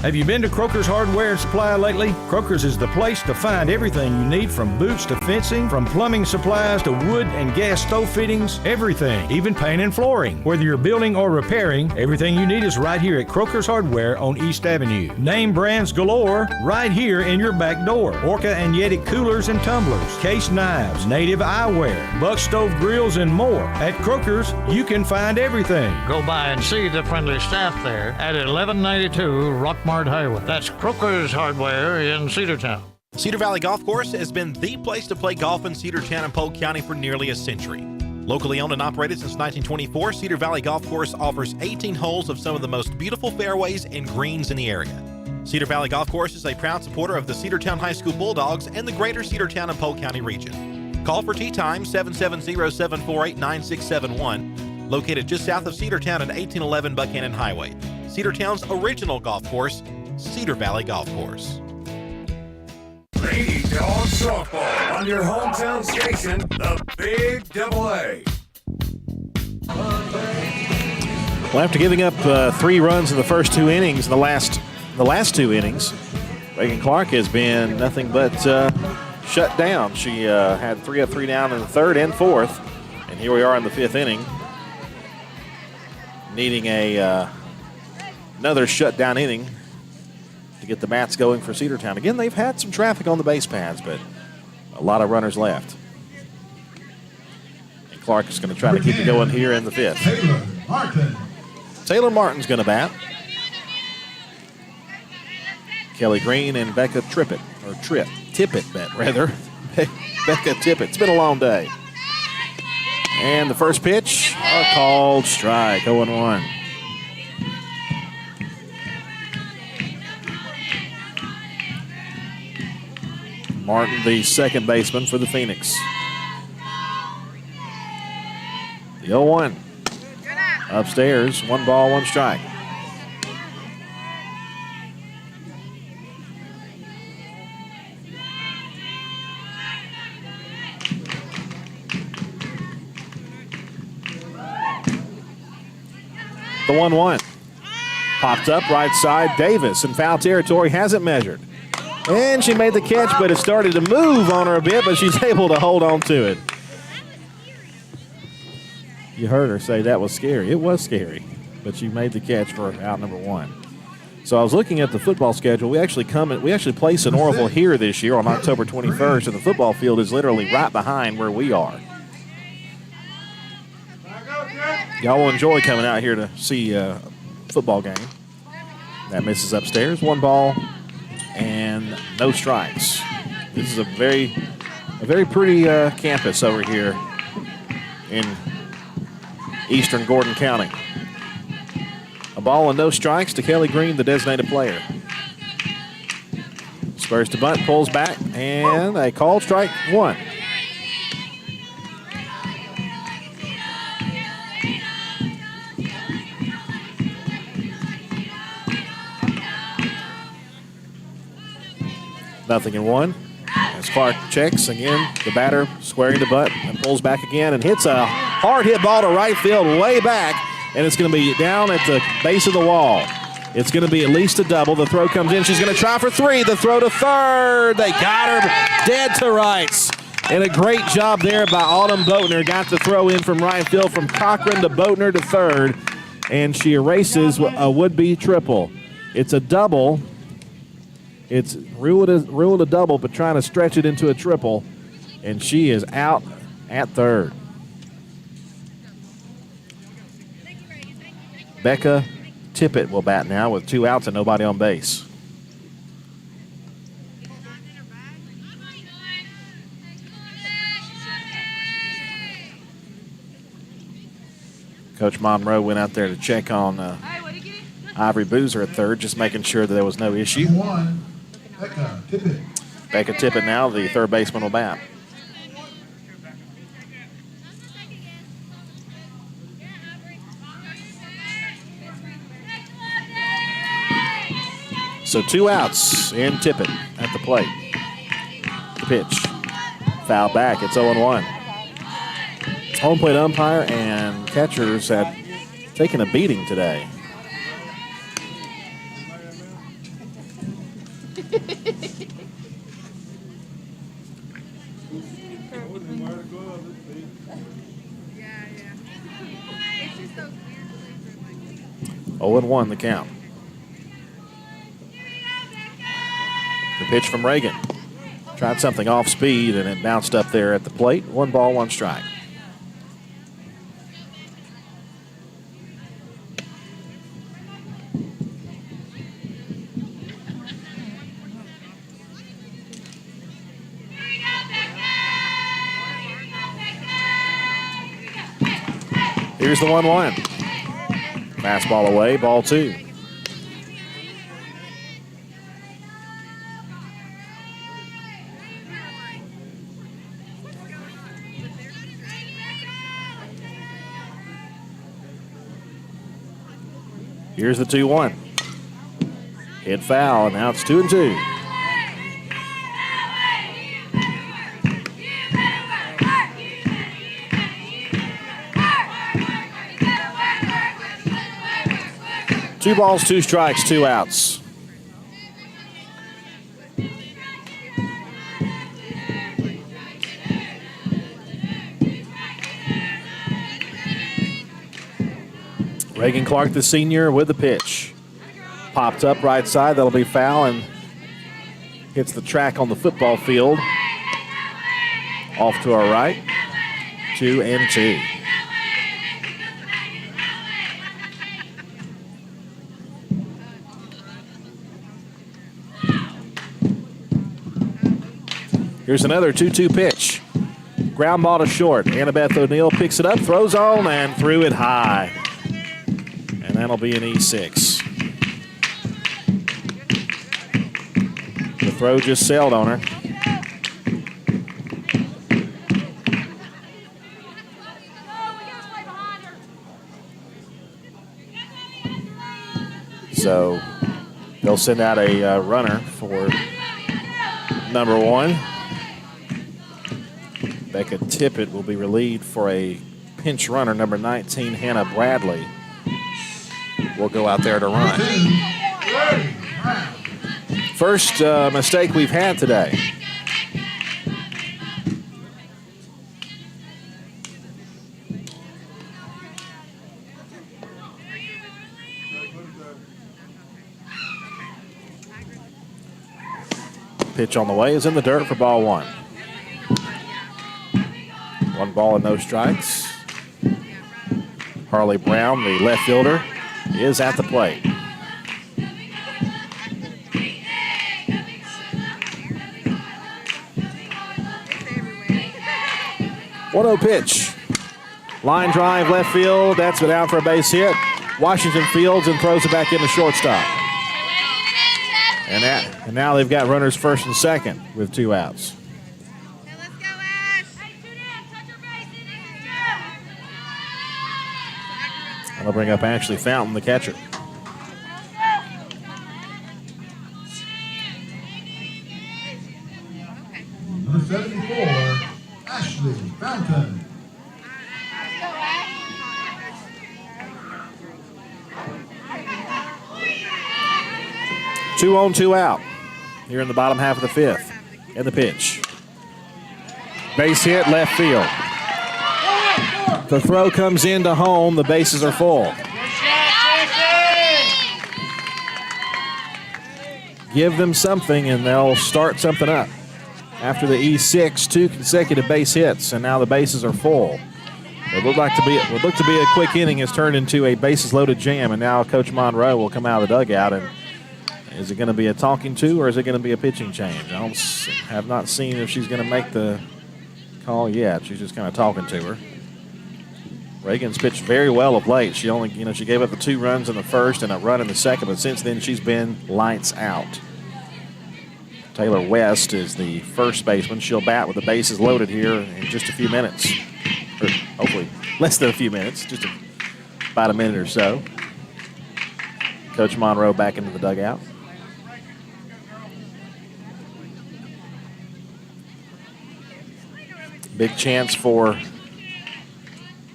Have you been to Croker's Hardware and Supply lately? Croker's is the place to find everything you need, from boots to fencing, from plumbing supplies to wood and gas stove fittings, everything, even paint and flooring. Whether you're building or repairing, everything you need is right here at Croker's Hardware on East Avenue. Name brands galore right here in your back door. Orca and Yeti coolers and tumblers, case knives, native eyewear, buck stove grills, and more. At Croker's, you can find everything. Go by and see the friendly staff there at 1192 Rockmart Highway. That's Croker's Hardware in Cedartown. Cedar Valley Golf Course has been the place to play golf in Cedartown and Polk County for nearly a century. Locally owned and operated since 1924, Cedar Valley Golf Course offers 18 holes of some of the most beautiful fairways and greens in the area. Cedar Valley Golf Course is a proud supporter of the Cedartown High School Bulldogs and the greater Cedartown and Polk County region. Call for tee time 770-748-9671, located just south of Cedartown at 1811 Buchanan Highway. Cedartown's original golf course, Cedar Valley Golf Course. Lady Dogs softball on your hometown station, the Big AA. Well, after giving up 3 runs in the first 2 innings, the last 2 innings, Reagan Clark has been nothing but shut down. She had 3 up, 3 down in the 3rd and 4th, and here we are in the 5th inning, needing another shutdown inning to get the bats going for Cedartown. Again, they've had some traffic on the base paths, but a lot of runners left. And Clark is going to try to keep it going here in the 5th. Taylor Martin's going to bat. Kelly Green and Becca Tippett bet rather. Becca Tippett. It's been a long day. And the first pitch, a called strike, 0-1. Martin, the second baseman for the Phoenix. The 0-1. Upstairs, 1 ball, 1 strike. The 1-1. Popped up right side. Davis in foul territory, hasn't measured. And she made the catch, but it started to move on her a bit, but she's able to hold on to it. You heard her say that was scary. It was scary, but she made the catch for out number 1. So I was looking at the football schedule. We actually play Sonoraville here this year on October 21st, and the football field is literally right behind where we are. Y'all will enjoy coming out here to see a football game. That misses upstairs. 1 ball and no strikes. This is a very pretty campus over here in Eastern Gordon County. A ball and no strikes to Kelly Green, the designated player. Spurs to bunt, pulls back, and a called strike 1. Nothing in 1. As Clark checks again, the batter squaring the butt and pulls back again and hits a hard hit ball to right field way back, and it's going to be down at the base of the wall. It's going to be at least a double. The throw comes in. She's going to try for 3. The throw to third. They got her dead to rights. And a great job there by Autumn Boatner. Got the throw in from right field from Cochran to Boatner to third, and she erases a would-be triple. It's a double. It's ruled a double, but trying to stretch it into a triple, and she is out at third. Becca Tippett will bat now with 2 outs and nobody on base. Coach Monroe went out there to check on Ivory Boozer at third, just making sure that there was no issue. Becca Tippett now, the third baseman, will bat. So 2 outs in Tippett at the plate. The pitch. Foul back. It's 0-1. Home plate umpire and catchers had taken a beating today. Oh, 0-1 the count. The pitch from Reagan. Tried something off speed and it bounced up there at the plate. 1 ball, 1 strike. Here's the 1-1. Fastball away, ball 2. Here's the 2-1. Hit foul, and now it's 2-2. Two balls, 2 strikes, 2 outs. Reagan Clark, the senior, with the pitch. Popped up right side. That'll be foul and hits the track on the football field. Off to our right. 2-2. Here's another 2-2 pitch. Ground ball to short. Annabeth O'Neill picks it up, throws on, and threw it high. And that'll be an E6. The throw just sailed on her. So they'll send out a runner for number 1. Becca Tippett will be relieved for a pinch runner, number 19, Hannah Bradley. will go out there to run. First mistake we've had today. Pitch on the way is in the dirt for ball one. 1 ball and no strikes. Harley Brown, the left fielder, is at the plate. 1-0 pitch. Line drive left field. That's been out for a base hit. Washington fields and throws it back into shortstop. And now they've got runners first and second with 2 outs. I'll bring up Ashley Fountain, the catcher. Number 74, Ashley Fountain. Two on, 2 out here in the bottom half of the 5th. And the pitch. Base hit left field. The throw comes into home. The bases are full. Give them something and they'll start something up. After the E6, 2 consecutive base hits, and now the bases are full. It would look to be a quick inning has turned into a bases loaded jam, and now Coach Monroe will come out of the dugout. And is it going to be a talking to or is it going to be a pitching change? I have not seen if she's going to make the call yet. She's just kind of talking to her. Reagan's pitched very well of late. She she gave up the 2 runs in the first and a run in the second, but since then she's been lights out. Taylor West is the first baseman. She'll bat with the bases loaded here in just a few minutes. Or hopefully less than a few minutes, just about a minute or so. Coach Monroe back into the dugout. Big chance for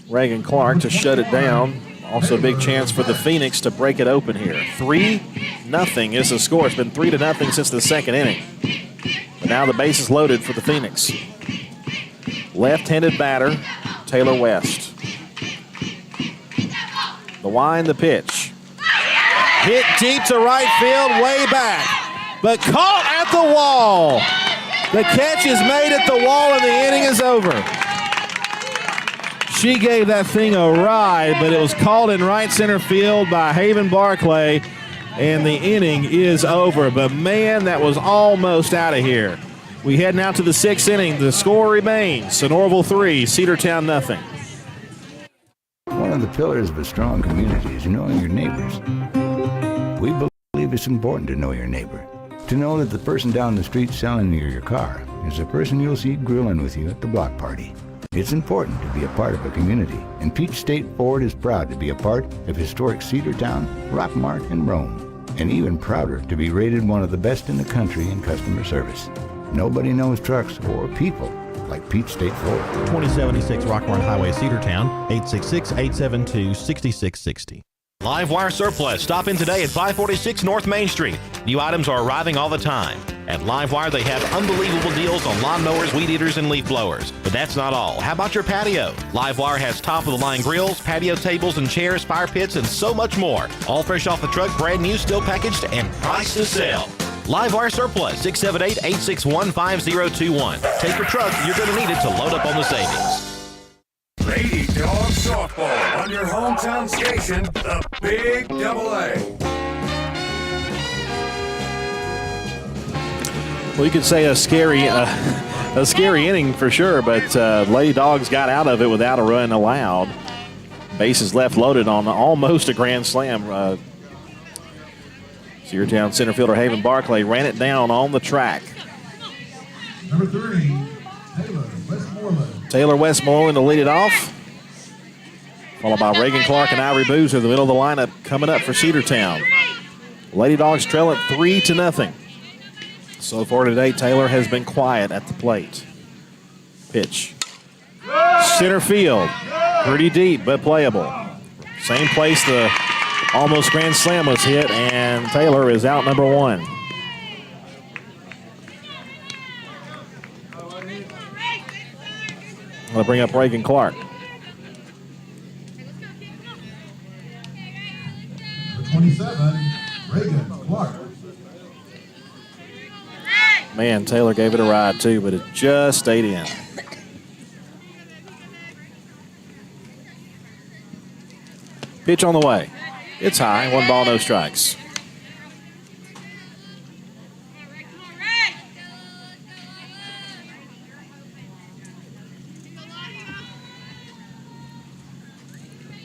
Reagan Clark to shut it down. Also a big chance for the Phoenix to break it open here. 3-0 is the score. It's been 3-0 since the second inning. But now the base is loaded for the Phoenix. Left-handed batter, Taylor West. The wind, the pitch. Hit deep to right field, way back. But caught at the wall. The catch is made at the wall and the inning is over. She gave that thing a ride, but it was called in right center field by Haven Barclay, and the inning is over. But, man, that was almost out of here. We head now to the 6th inning. The score remains Sonoraville 3, Cedartown 0. One of the pillars of a strong community is knowing your neighbors. We believe it's important to know your neighbor. To know that the person down the street selling you your car is the person you'll see grilling with you at the block party. It's important to be a part of a community, and Peach State Ford is proud to be a part of historic Cedartown, Rockmart, and Rome, and even prouder to be rated one of the best in the country in customer service. Nobody knows trucks or people like Peach State Ford. 2076 Rockmart Highway, Cedartown, 866-872-6660. Livewire Surplus. Stop in today at 546 North Main Street. New items are arriving all the time. At Livewire, they have unbelievable deals on lawnmowers, weed eaters, and leaf blowers. But that's not all. How about your patio? Livewire has top-of-the-line grills, patio tables and chairs, fire pits, and so much more. All fresh off the truck, brand new, still packaged, and priced to sell. Livewire Surplus, 678-861-5021. Take your truck. You're going to need it to load up on the savings. Lady Dawgs softball on your hometown station, the Big AA. Well, you could say a scary inning for sure, but Lady Dawgs got out of it without a run allowed. Bases left loaded on almost a grand slam. Cedartown center fielder Haven Barclay ran it down on the track. Number 3, Taylor Westmoreland. Taylor Westmoreland to lead it off, followed by Reagan Clark and Avery Boozer, the middle of the lineup coming up for Cedartown. Lady Dawgs trail it 3-0. So far today, Taylor has been quiet at the plate. Pitch. Center field. Pretty deep, but playable. Same place the Almost grand slam was hit, and Taylor is out number one. I'm going to bring up Reagan Clark. Number 27, Reagan Clark. Man, Taylor gave it a ride too, but it just stayed in. Pitch on the way. It's high, 1 ball, no strikes.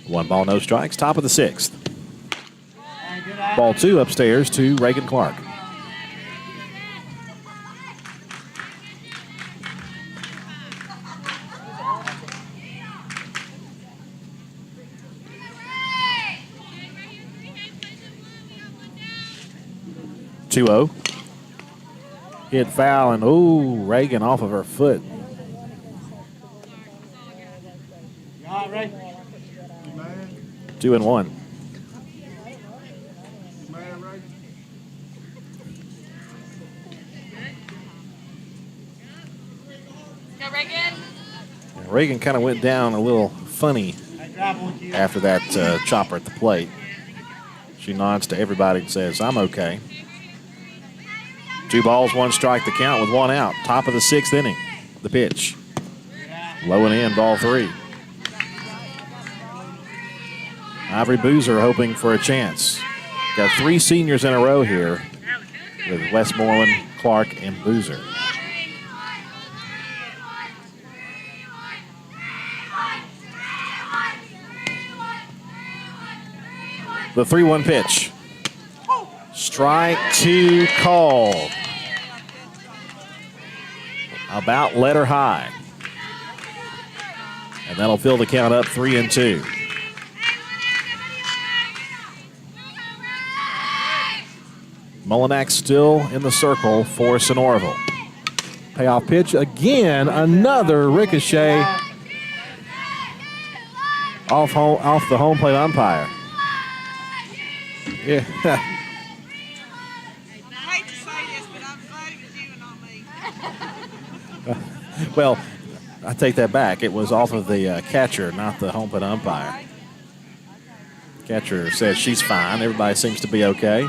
One ball, no strikes, top of the 6th. Ball 2 upstairs to Reagan Clark. Two-0. Hit foul, and ooh, Reagan off of her foot. All right. 2-1. Go, Reagan. Reagan kind of went down a little funny after that chopper at the plate. She nods to everybody and says, "I'm okay." 2 balls, 1 strike to count with 1 out. Top of the 6th inning. The pitch. Low and in, ball 3. Avery Boozer hoping for a chance. Got 3 seniors in a row here with Westmoreland, Clark, and Boozer. The 3-1 pitch. Strike 2 called. About let her high. And that'll fill the count up 3-2. Mullinax still in the circle for Sonoraville. Payoff pitch again, another ricochet off the home plate umpire. Yeah. I hate to say this, but I'm glad it was you and not me. Well, I take that back. It was off of the catcher, not the home plate umpire. Catcher says she's fine. Everybody seems to be okay.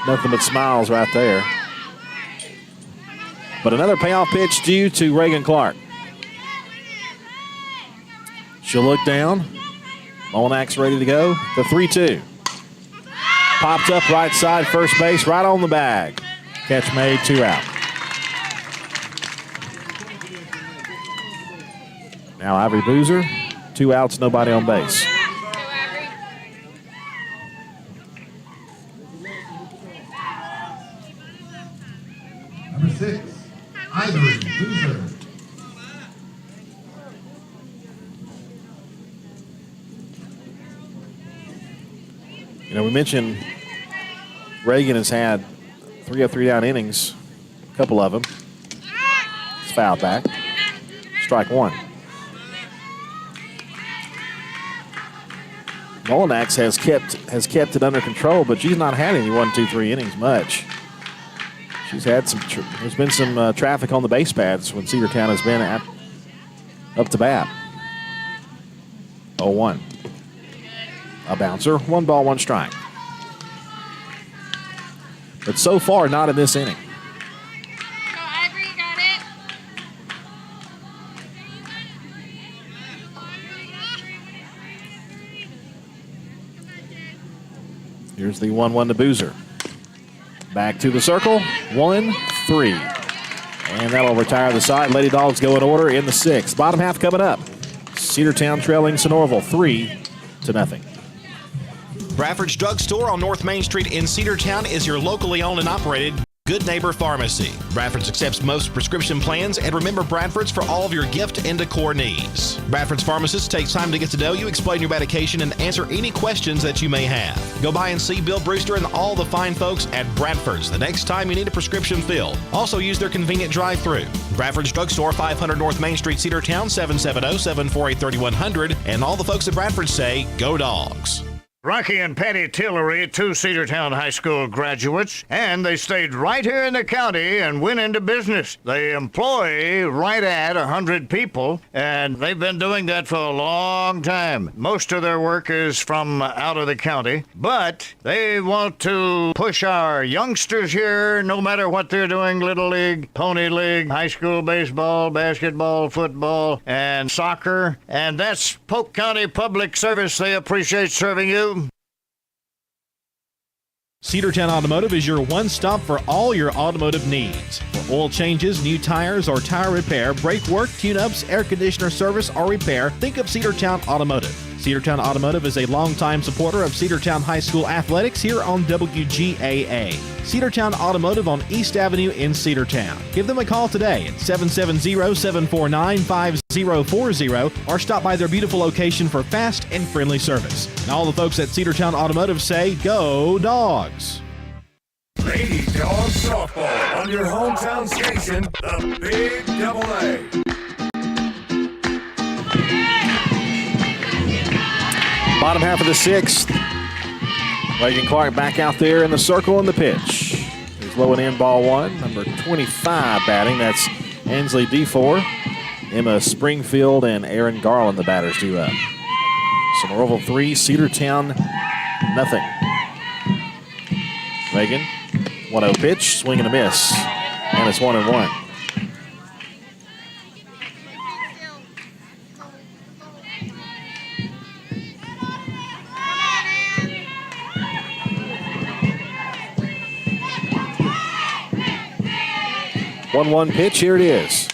Nothing but smiles right there. But another payoff pitch due to Reagan Clark. She'll look down. Mullinax ready to go. The 3-2. Popped up right side, first base, right on the bag. Catch made, 2 out. Now Avery Boozer, 2 outs, nobody on base. Number 6, Avery Boozer. You know, we mentioned Reagan has had 3 of 3 down innings, a couple of them. It's fouled back. Strike 1. Mullinax has kept it under control, but she's not had any 1, 2, 3 innings much. She's had some. There's been some traffic on the base paths when Cedartown has been up to bat. 0-1. A bouncer, 1 ball, 1 strike. But so far, not in this inning. Go, Avery, you got it. Here's the 1-1 to Boozer. Back to the circle, 1-3. And that'll retire the side. Lady Dawgs go in order in the 6th. Bottom half coming up. Cedartown trailing Sonoraville 3-0. Bradford's Drug Store on North Main Street in Cedartown is your locally owned and operated Good Neighbor Pharmacy. Bradford's accepts most prescription plans, and remember Bradford's for all of your gift and decor needs. Bradford's pharmacist takes time to get to know you, explain your medication, and answer any questions that you may have. Go by and see Bill Brewster and all the fine folks at Bradford's the next time you need a prescription filled. Also use their convenient drive-thru. Bradford's Drug Store, 500 North Main Street, Cedartown, 770-748-3100. And all the folks at Bradford say, go Dogs. Rocky and Patty Tillery, two Cedartown High School graduates, and they stayed right here in the county and went into business. They employ right at 100 people, and they've been doing that for a long time. Most of their work is from out of the county, but they want to push our youngsters here, no matter what they're doing, Little League, Pony League, high school baseball, basketball, football, and soccer, and that's Polk County Public Service. They appreciate serving you. Cedartown Automotive is your one-stop for all your automotive needs. For oil changes, new tires, or tire repair, brake work, tune-ups, air conditioner service, or repair, think of Cedartown Automotive. Cedartown Automotive is a longtime supporter of Cedartown High School athletics here on WGAA. Cedartown Automotive on East Avenue in Cedartown. Give them a call today at 770-749-5040 or stop by their beautiful location for fast and friendly service. And all the folks at Cedartown Automotive say, go Dogs! Lady Dawgs softball on your hometown station, the Big AA. Bottom half of the sixth. Reagan Clark back out there in the circle in the pitch. He's low and in ball one. Number 25 batting. That's Ansley D4. Emma Springfield and Aaron Garland, the batters, due up. Sonoraville 3, Cedartown nothing. Reagan, 1-0 pitch, swing and a miss. And it's 1-1. One pitch, here it is.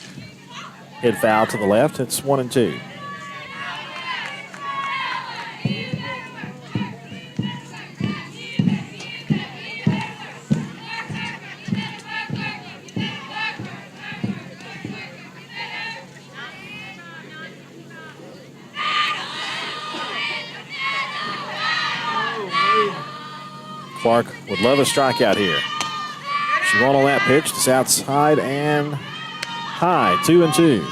Hit foul to the left, it's 1-2. Clark would love a strikeout here. She won on that pitch. It's outside and high, 2-2.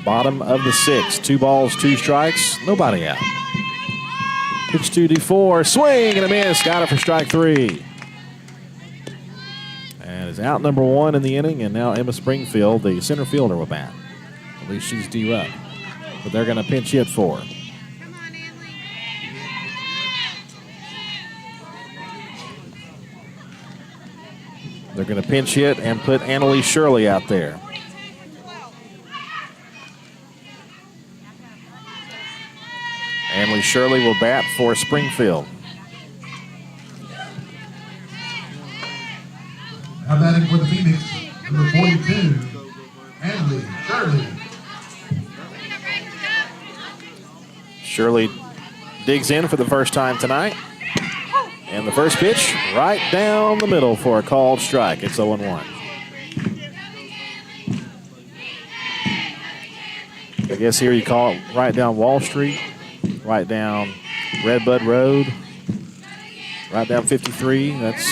Bottom of the sixth. 2 balls, 2 strikes, nobody out. Pitch to D4, swing and a miss. Got it for strike 3. And is out number 1 in the inning, and now Emma Springfield, the center fielder, will bat. At least she's due up. But they're going to pinch hit for her. They're going to pinch hit and put Annalise Shirley out there. Annalise Shirley will bat for Springfield. Now batting for the Phoenix, number 42, Annalise Shirley. Shirley digs in for the first time tonight. And the first pitch right down the middle for a called strike. It's 0-1. I guess here you call it right down Wall Street, right down Redbud Road, right down 53. That's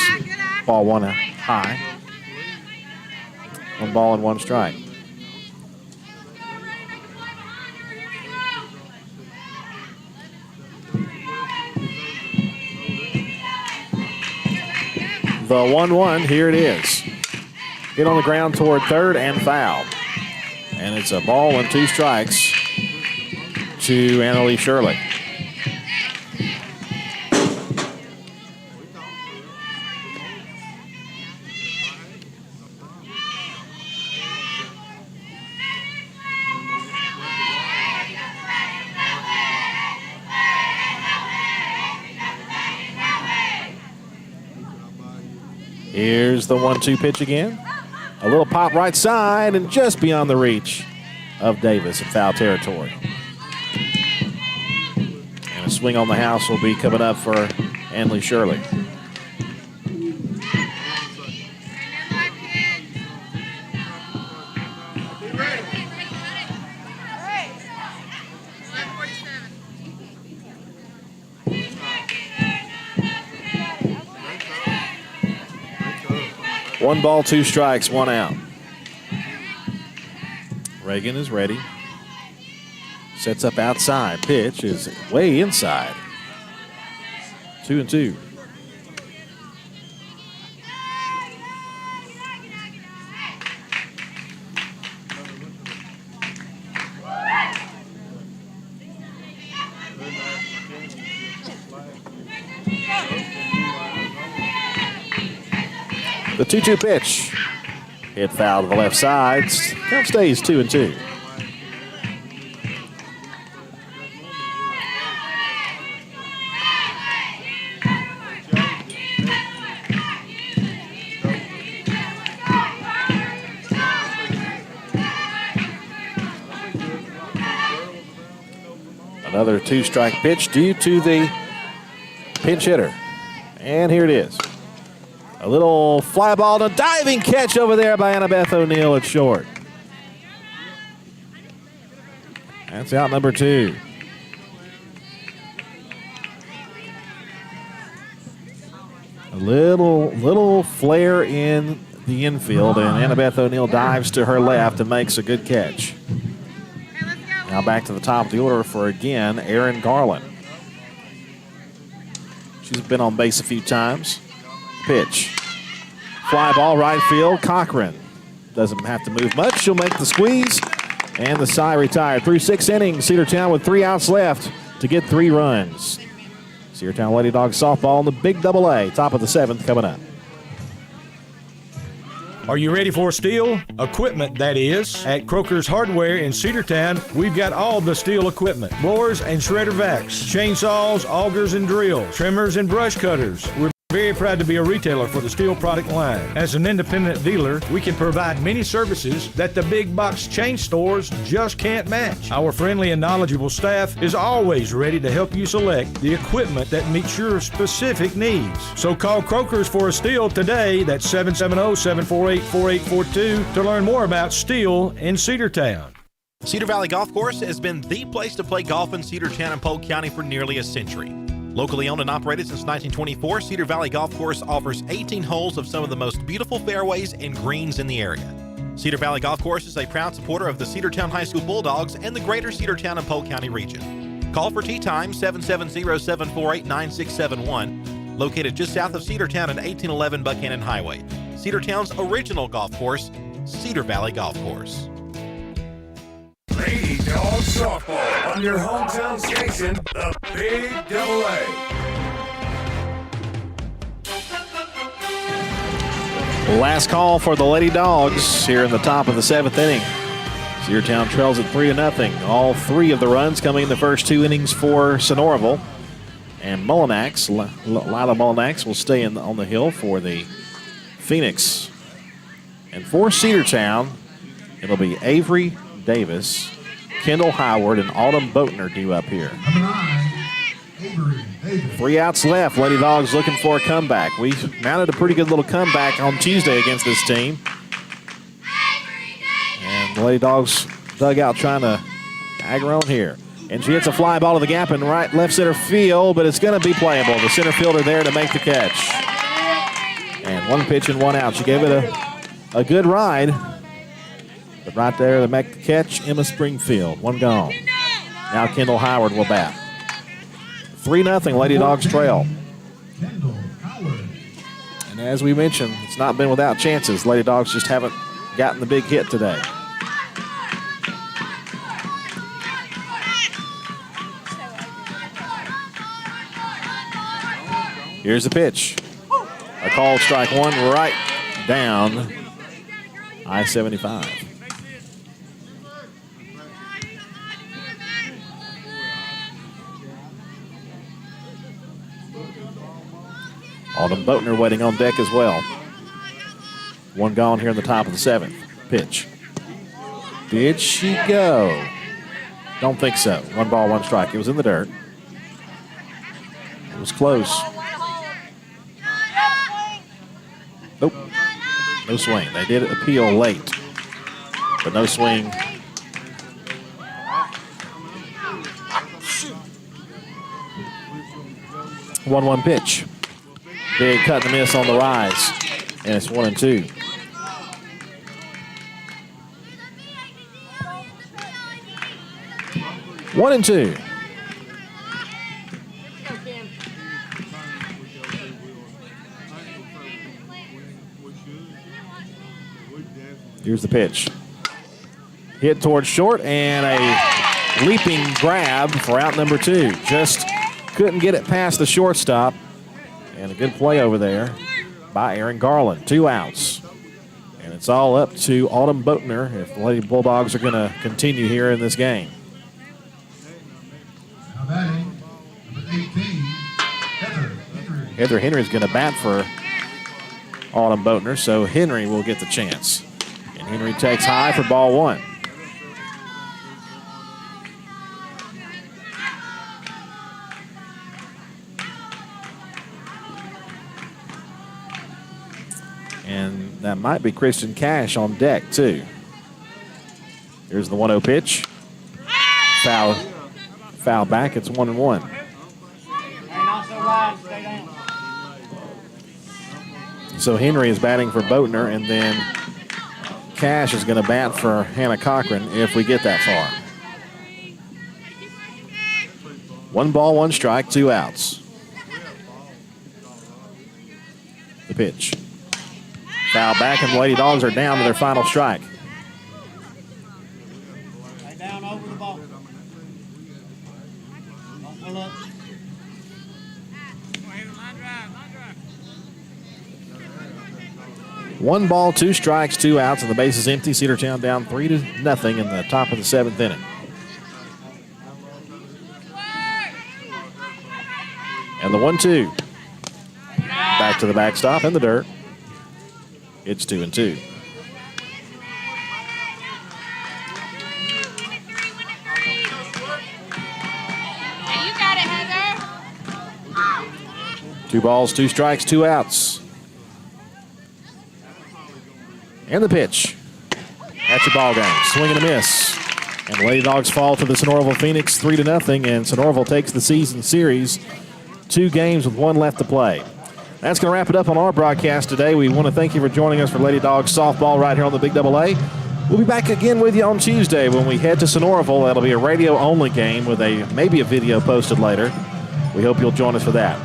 ball 1 high. 1 ball and 1 strike. The 1-1, here it is. Hit on the ground toward third and foul. And it's a ball and 2 strikes to Annalise Shirley. Here's the 1-2 pitch again. A little pop right side and just beyond the reach of Davis in foul territory. And a swing on the house will be coming up for Annalise Shirley. One ball, 2 strikes, 1 out. Reagan is ready. Sets up outside. Pitch is way inside. 2-2. The 2-2 pitch. Hit foul to the left side. Count stays 2-2. Another 2-strike pitch due to the pinch hitter. And here it is. A little fly ball and a diving catch over there by Annabeth O'Neill at short. That's out number 2. A little flare in the infield, and Annabeth O'Neill dives to her left and makes a good catch. Now back to the top of the order for, again, Erin Garland. She's been on base a few times. Pitch. Fly ball right field. Cochran doesn't have to move much. She'll make the squeeze. And the side retired. Through 6 innings, Cedartown with 3 outs left to get 3 runs. Cedartown Lady Dogs softball in the Big AA. Top of the 7th coming up. Are you ready for steel? Equipment, that is. At Croker's Hardware in Cedartown, we've got all the steel equipment. Blowers and shredder vacs, chainsaws, augers and drills, trimmers and brush cutters. We're very proud to be a retailer for the steel product line. As an independent dealer, we can provide many services that the big box chain stores just can't match. Our friendly and knowledgeable staff is always ready to help you select the equipment that meets your specific needs. So call Croker's for a steel today. That's 770-748-4842 to learn more about steel in Cedartown. Cedar Valley Golf Course has been the place to play golf in Cedartown and Polk County for nearly a century. Locally owned and operated since 1924, Cedar Valley Golf Course offers 18 holes of some of the most beautiful fairways and greens in the area. Cedar Valley Golf Course is a proud supporter of the Cedartown High School Bulldogs and the greater Cedartown and Polk County region. Call for tee time 770-748-9671, located just south of Cedartown at 1811 Buchanan Highway. Cedartown's original golf course, Cedar Valley Golf Course. Lady Dogs softball on your hometown station, the Big AA. Last call for the Lady Dogs here in the top of the 7th inning. Cedartown trails at 3-0. All 3 of the runs coming in the first 2 innings for Sonoraville. And Mullinax, Lila Mullinax, will stay on the hill for the Phoenix. And for Cedartown, it'll be Avery Davis, Kendall Howard, and Autumn Boatner due up here. Number 9, Avery Davis. 3 outs left. Lady Dogs looking for a comeback. We mounted a pretty good little comeback on Tuesday against this team. And the Lady Dogs dug out trying to tag her on here. And she hits a fly ball to the gap in left center field, but it's going to be playable. The center fielder there to make the catch. And 1 pitch and 1 out. She gave it a good ride. But right there to make the catch, Emma Springfield. 1 gone. Now Kendall Howard will bat. 3-0 Lady Dogs trail. Kendall Howard. And as we mentioned, it's not been without chances. Lady Dogs just haven't gotten the big hit today. Here's the pitch. A called strike 1 right down I-75. Autumn Boatner waiting on deck as well. 1 gone here in the top of the 7th. Pitch. Did she go? Don't think so. 1 ball, 1 strike. It was in the dirt. It was close. Nope. No swing. They did appeal late, but no swing. One pitch. Big cut and miss on the rise, and it's 1-2. 1-2. Here's the pitch. Hit towards short and a leaping grab for out number 2. Just couldn't get it past the shortstop. And a good play over there by Aaron Garland. 2 outs. And it's all up to Autumn Boatner if the Lady Bulldogs are going to continue here in this game. Now batting, number 18, Heather Henry's going to bat for Autumn Boatner, so Henry will get the chance. And Henry takes high for ball 1. And that might be Christian Cash on deck, too. Here's the 1-0 pitch. Foul back. It's 1-1. So Henry is batting for Boatner, and then Cash is going to bat for Hannah Cochran if we get that far. 1 ball, 1 strike, 2 outs. The pitch. Foul back, and the Lady Dogs are down to their final strike. Stay down over the ball. Don't pull up. 1 ball, 2 strikes, 2 outs, and the base is empty. Cedartown down 3-0 in the top of the 7th inning. And the 1-2. Back to the backstop in the dirt. It's 2-2. You got it, Heather. 2 balls, 2 strikes, 2 outs. And the pitch. That's your ball game. Swing and a miss. And the Lady Dogs fall to the Sonoraville Phoenix 3-0, and Sonoraville takes the season series. 2 games with 1 left to play. That's going to wrap it up on our broadcast today. We want to thank you for joining us for Lady Dogs softball right here on the Big AA. We'll be back again with you on Tuesday when we head to Sonoraville. That'll be a radio-only game with maybe a video posted later. We hope you'll join us for that.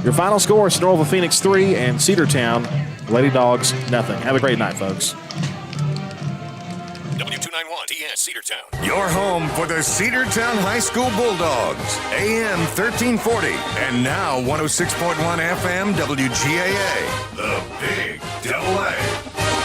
Your final score, Sonoraville Phoenix 3 and Cedartown Lady Dogs, nothing. Have a great night, folks. W291 TS Cedartown. Your home for the Cedartown High School Bulldogs. AM 1340 and now 106.1 FM WGAA. The Big AA.